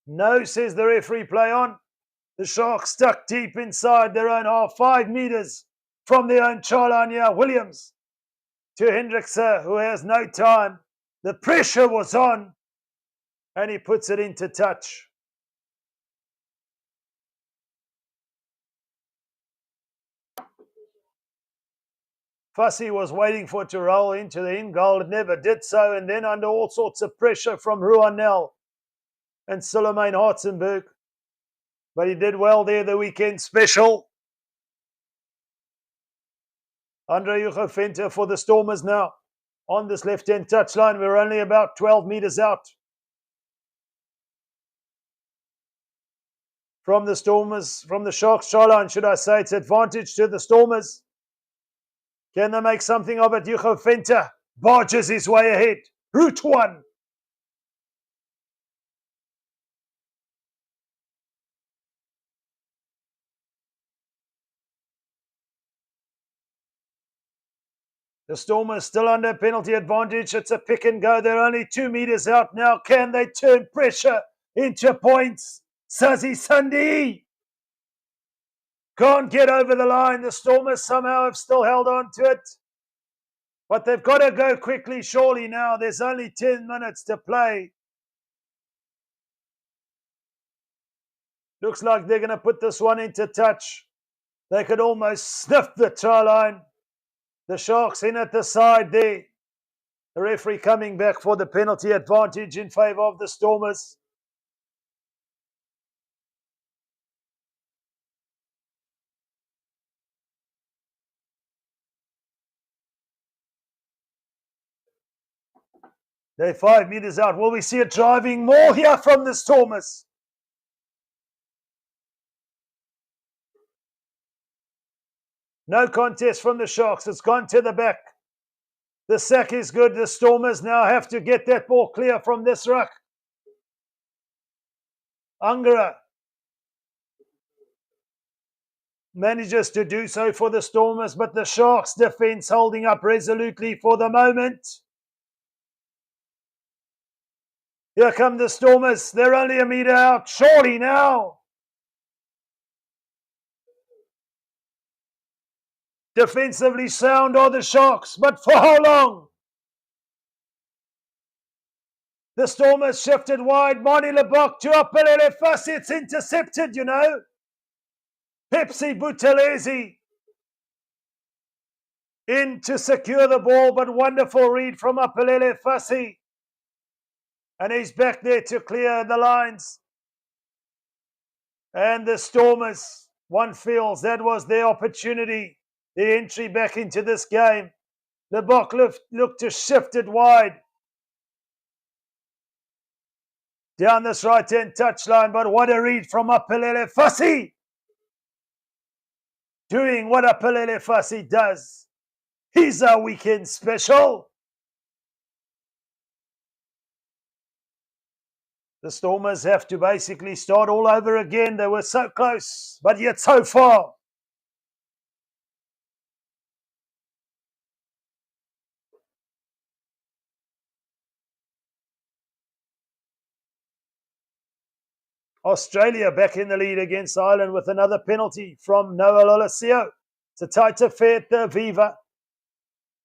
No, says the referee, play on. The Sharks stuck deep inside their own half, 5 meters from their own try line here. Williams to Hendrickse, who has no time. The pressure was on, and he puts it into touch. Fassi was waiting for it to roll into the in goal. It never did so, and then under all sorts of pressure from Ruanel and Solomon Hartzenberg. But he did well there, the weekend special. Andre Ugo for the Stormers now. On this left-hand touchline, we're only about 12 meters out from the Stormers, from the Sharks try line, should I say. It's advantage to the Stormers. Can they make something of it? Hugo Venter barges his way ahead. Route 1. The Stormers still under penalty advantage. It's a pick and go. They're only 2 meters out now. Can they turn pressure into points? Sazi Sandi can't get over the line. The Stormers somehow have still held on to it. But they've got to go quickly, surely now. There's only 10 minutes to play. Looks like they're going to put this one into touch. They could almost sniff the try line. The Sharks in at the side there. The referee coming back for the penalty advantage in favour of the Stormers. They're 5 metres out. Will we see a driving maul here from the Stormers? No contest from the Sharks. It's gone to the back. The sack is good. The Stormers now have to get that ball clear from this ruck. Angara manages to do so for the Stormers, but the Sharks' defence holding up resolutely for the moment. Here come the Stormers. They're only a metre out. Surely now. Defensively sound are the Sharks, but for how long? The Stormers shifted wide. Moni Lebok to Apelele Fussy. It's intercepted, you know. Pepsi Buthelezi in to secure the ball, but wonderful read from Apelele Fussy. And he's back there to clear the lines. And the Stormers, one feels that was their opportunity, the entry back into this game. Lebok looked to shift it wide. Down this right-hand touchline, but what a read from Apelele Fussy. Doing what Apelele Fussy does. He's our weekend special. The Stormers have to basically start all over again. They were so close, but yet so far. Australia back in the lead against Ireland with another penalty from Noah Lolosio. It's a tight affair at the Viva.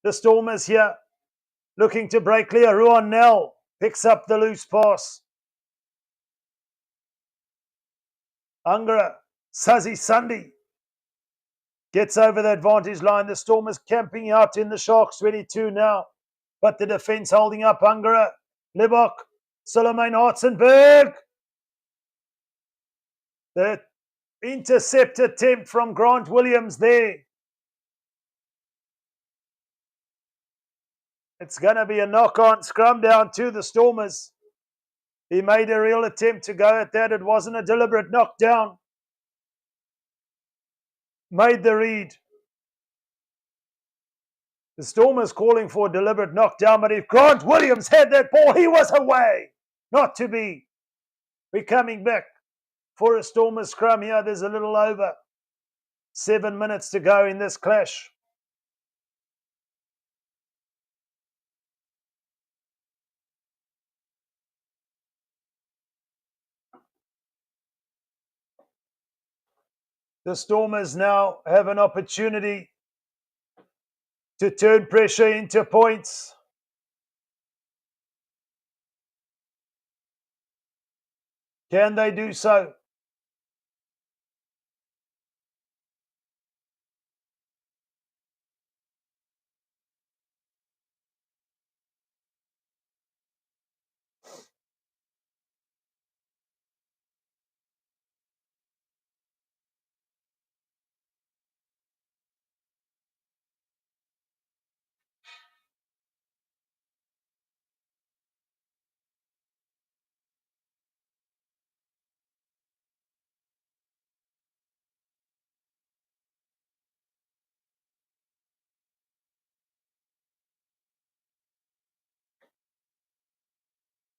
The Stormers here looking to break clear. Ruan Nell picks up the loose pass. Angara, Sazi Sandi gets over the advantage line. The Stormers camping out in the Sharks 22 now. But the defence holding up Angara, Libok, Solomon Hartzenberg. The intercept attempt from Grant Williams there. It's going to be a knock-on scrum down to the Stormers. He made a real attempt to go at that. It wasn't a deliberate knockdown. Made the read. The Stormers calling for a deliberate knockdown, but if Grant Williams had that ball, he was away. Not to be. We're coming back for a Stormers scrum here. There's a little over 7 minutes to go in this clash. The Stormers now have an opportunity to turn pressure into points. Can they do so?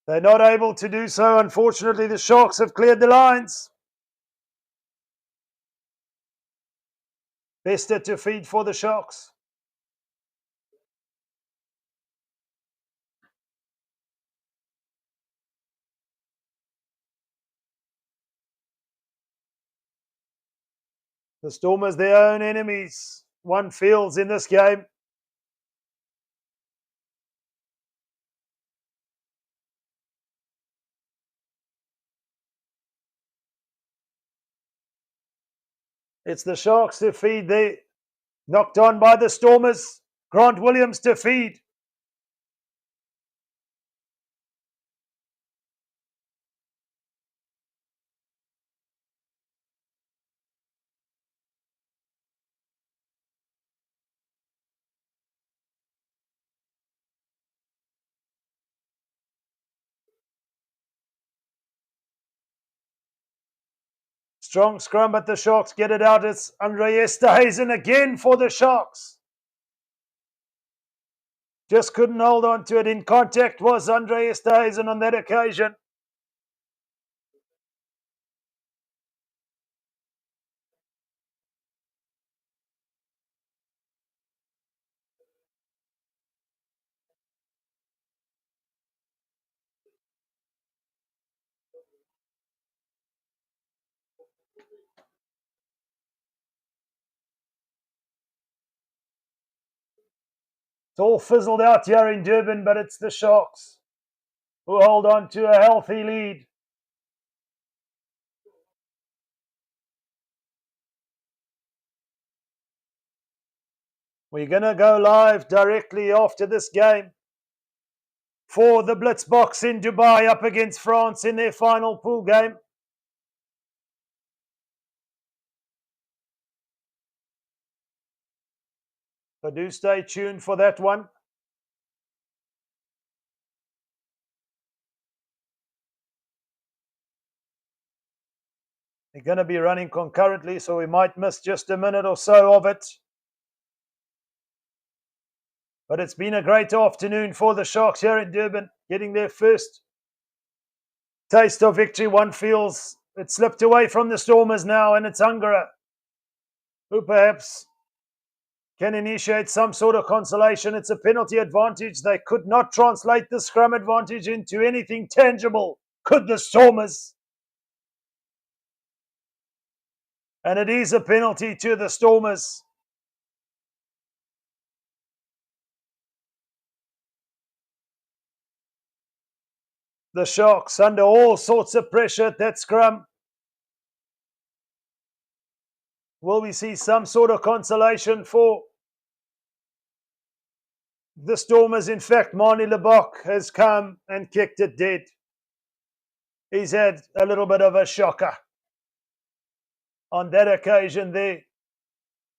They're not able to do so. Unfortunately, the Sharks have cleared the lines. Bester to feed for the Sharks. The Stormers, their own enemies. One feels in this game. It's the Sharks to feed there. Knocked on by the Stormers. Grant Williams to feed. Strong scrum, but the Sharks get it out. It's Andre Esterhuizen again for the Sharks. Just couldn't hold on to it. In contact was Andre Esterhuizen on that occasion. It's all fizzled out here in Durban, but it's the Sharks who hold on to a healthy lead. We're going to go live directly after this game for the Blitzboks in Dubai up against France in their final pool game. So do stay tuned for that one. They're going to be running concurrently, so we might miss just a minute or so of it. But it's been a great afternoon for the Sharks here in Durban, getting their first taste of victory. One feels it slipped away from the Stormers now, and it's Angara who perhaps can initiate some sort of consolation. It's a penalty advantage. They could not translate the scrum advantage into anything tangible, could the Stormers? And it is a penalty to the Stormers. The Sharks under all sorts of pressure at that scrum. Will we see some sort of consolation for the Stormers? In fact, Manie Lebok has come and kicked it dead. He's had a little bit of a shocker on that occasion there.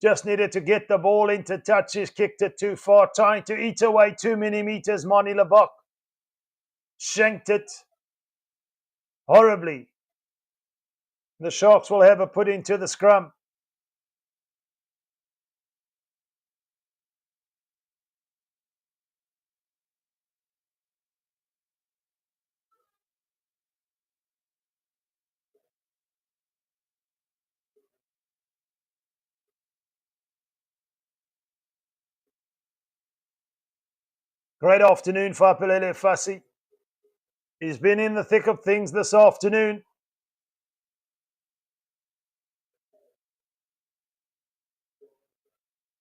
Just needed to get the ball into touch. He's kicked it too far, trying to eat away too many meters. Manie Lebok shanked it horribly. The Sharks will have a put into the scrum. Great afternoon for Apelele Fassi. He's been in the thick of things this afternoon.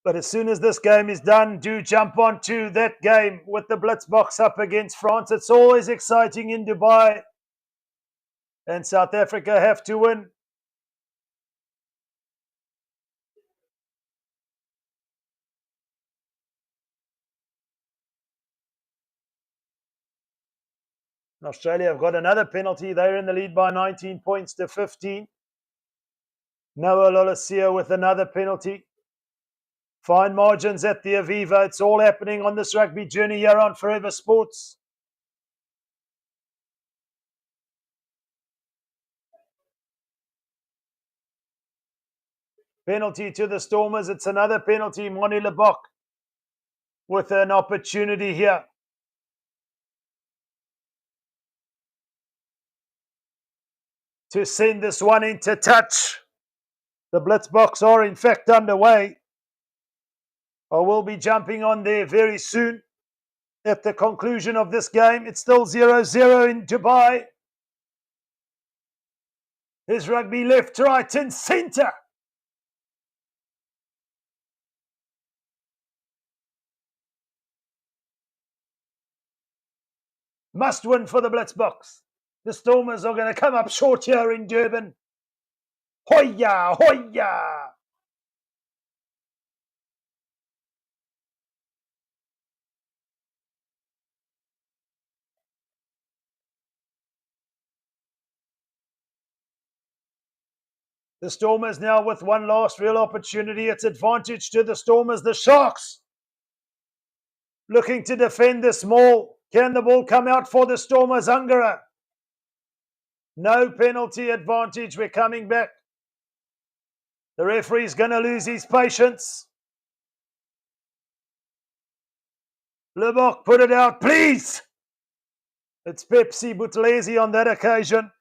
But as soon as this game is done, do jump onto that game with the Blitzboks up against France. It's always exciting in Dubai. And South Africa have to win. Australia have got another penalty. They're in the lead by 19 points to 15. Noah Lolosio with another penalty. Fine margins at the Aviva. It's all happening on this rugby journey here on Forever Sports. Penalty to the Stormers. It's another penalty. Manie Lebok with an opportunity here. To send this one into touch. The Blitzboks are in fact underway. I will be jumping on there very soon. At the conclusion of this game, it's still 0-0 in Dubai. There's rugby left, right and centre. Must win for the Blitzboks. The Stormers are going to come up short here in Durban. Hoya, hoya! The Stormers now with one last real opportunity. It's advantage to the Stormers. The Sharks looking to defend this maul. Can the ball come out for the Stormers? Angara. No penalty advantage. We're coming back The referee's going to lose his patience. Lebok, put it out, please. It's Pepsi Buthelezi on that occasion.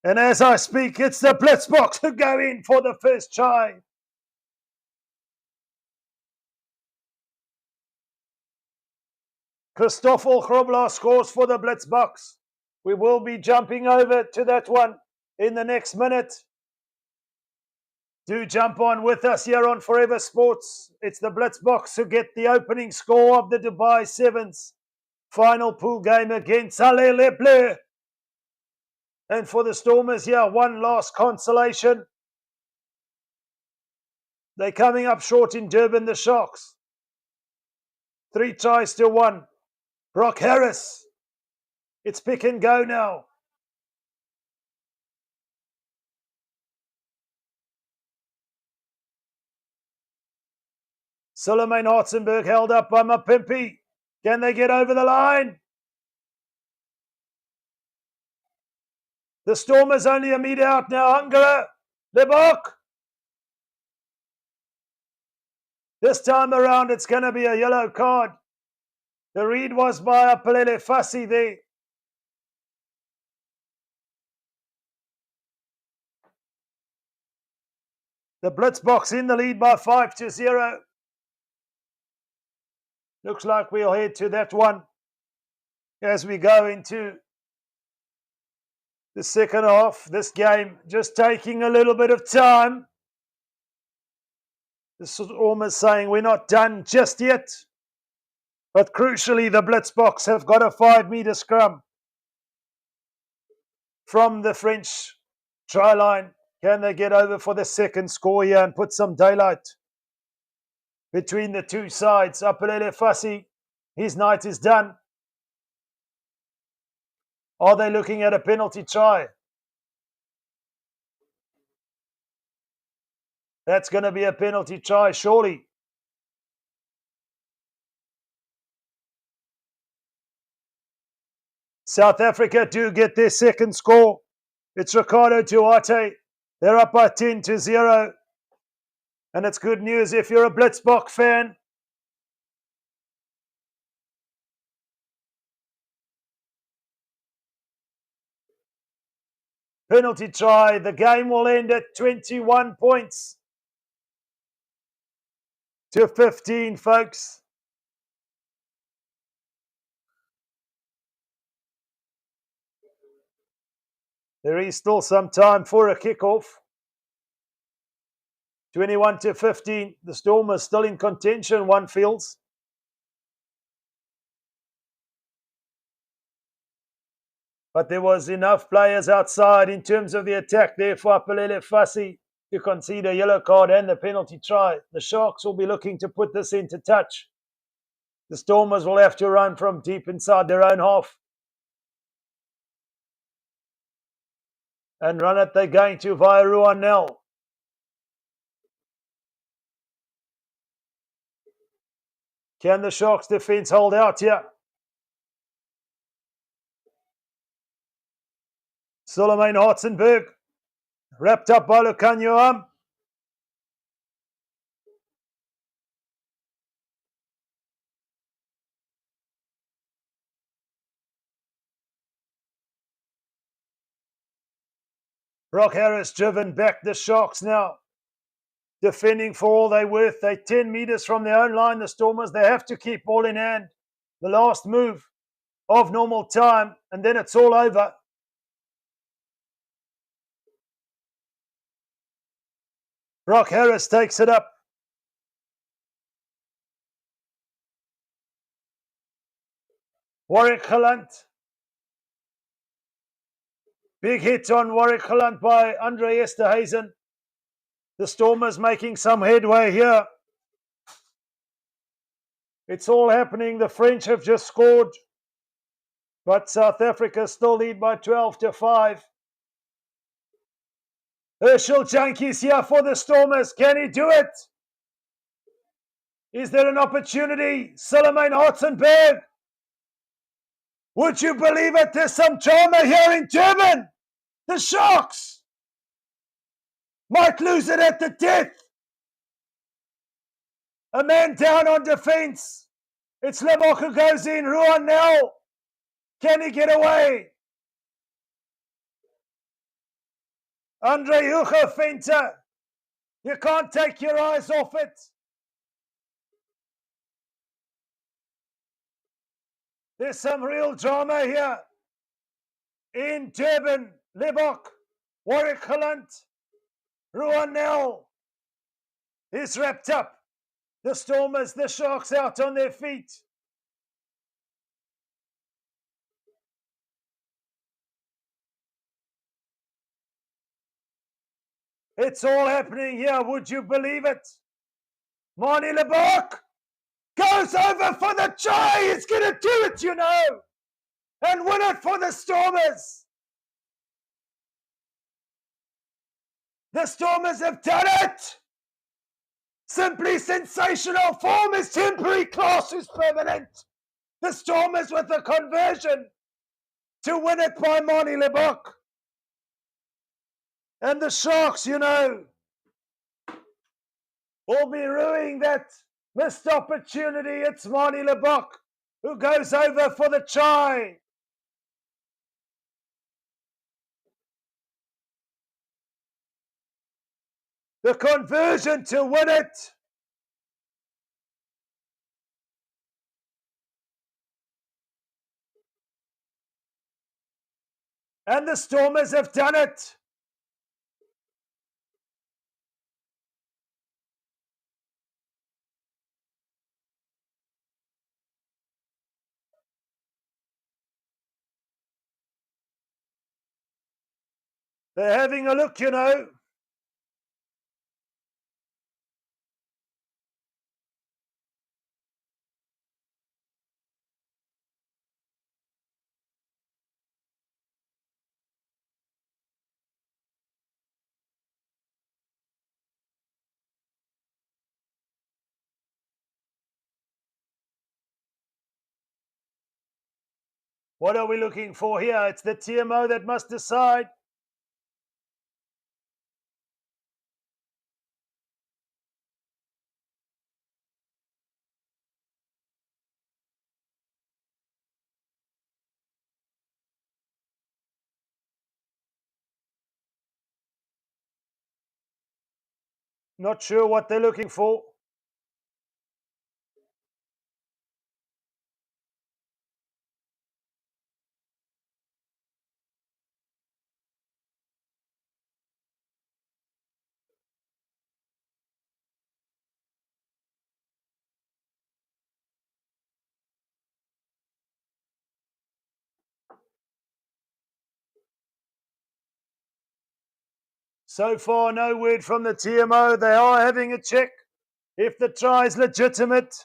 And as I speak, it's the Blitzboks who go in for the first try. Christoffel Grobler scores for the Blitzboks. We will be jumping over to that one in the next minute. Do jump on with us here on Forever Sports. It's the Blitzboks who get the opening score of the Dubai Sevens final pool game against Alele Bleu. And for the Stormers here, one last consolation. They're coming up short in Durban, the Sharks. 3 tries to 1. Brock Harris. It's pick and go now. Suleiman Hartzenberg held up by Mapimpi. Can they get over the line? The Stormers only a meter out now. Hungara. Lebok. This time around, it's going to be a yellow card. The read was by Apelele Fassi there. The Blitzboks in the lead by 5-0. Looks like we'll head to that one as we go into the second half. This game just taking a little bit of time. This is almost saying we're not done just yet. But crucially, the Blitzboks have got a 5-meter scrum from the French try line. Can they get over for the second score here and put some daylight between the two sides? Apelele Fassi, his night is done. Are they looking at a penalty try? That's going to be a penalty try, surely. South Africa do get their second score. It's Ricardo Duarte. They're up by 10-0. And it's good news if you're a Blitzbok fan. Penalty try. The game will end at 21 points to 15, folks. There is still some time for a kickoff. 21-15. The Stormers still in contention, one feels. But there was enough players outside in terms of the attack there for Apelele Fassi to concede a yellow card and the penalty try. The Sharks will be looking to put this into touch. The Stormers will have to run from deep inside their own half. And run it, they're going to via Ruanel. Can the Sharks defense hold out here? Suleiman Hartzenberg, wrapped up by Lukanyoam. Brock Harris driven back the Sharks now. Defending for all they're worth. They're 10 meters from their own line, the Stormers. They have to keep ball in hand. The last move of normal time, and then it's all over. Brock Harris takes it up. Warwick Gelant. Big hit on Warwick Gelant by Andre Esterhuizen. The Stormers making some headway here. It's all happening. The French have just scored. But South Africa still lead by 12-5. Herschel Junkies here for the Stormers. Can he do it? Is there an opportunity? Suleiman Hartzenberg. Would you believe it? There's some drama here in Durban. The Sharks Might lose it at the death. A man down on defence. It's Lebok who goes in. Ruan now. Can he get away? Andre Hugo Fenter. You can't take your eyes off it. There's some real drama here. In Durban, Lebok, Warwick Holland, Ruan Nel is wrapped up. The Stormers, the Sharks out on their feet. It's all happening here, would you believe it? Mani Lebok goes over for the try. He's going to do it, you know, and win it for the Stormers. The Stormers have done it. Simply sensational. Form is temporary, class is permanent. The Stormers with the conversion to win it by Mani Lebok. And the Sharks, you know, will be ruining that missed opportunity. It's Mani Lebok who goes over for the try. The conversion to win it. And the Stormers have done it. They're having a look, you know. What are we looking for here? It's the TMO that must decide. Not sure what they're looking for. So far, no word from the TMO. They are having a check if the try is legitimate.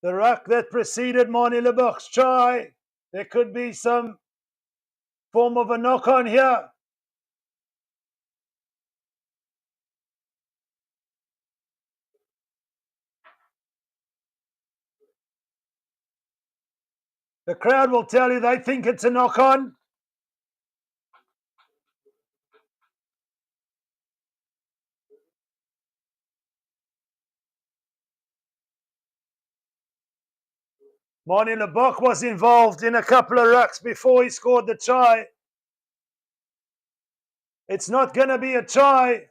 The ruck that preceded Mani Lebok's try, there could be some form of a knock-on here. The crowd will tell you they think it's a knock-on. Mani Lebok was involved in a couple of rucks before he scored the try. It's not going to be a try.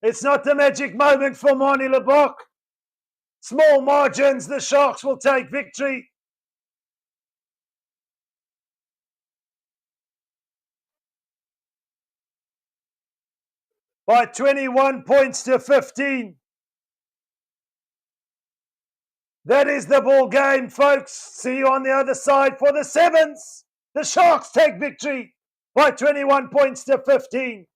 It's not the magic moment for Mani Lebok. Small margins, the Sharks will take victory. By 21 points to 15. That is the ball game, folks. See you on the other side for the sevens. The Sharks take victory by 21 points to 15.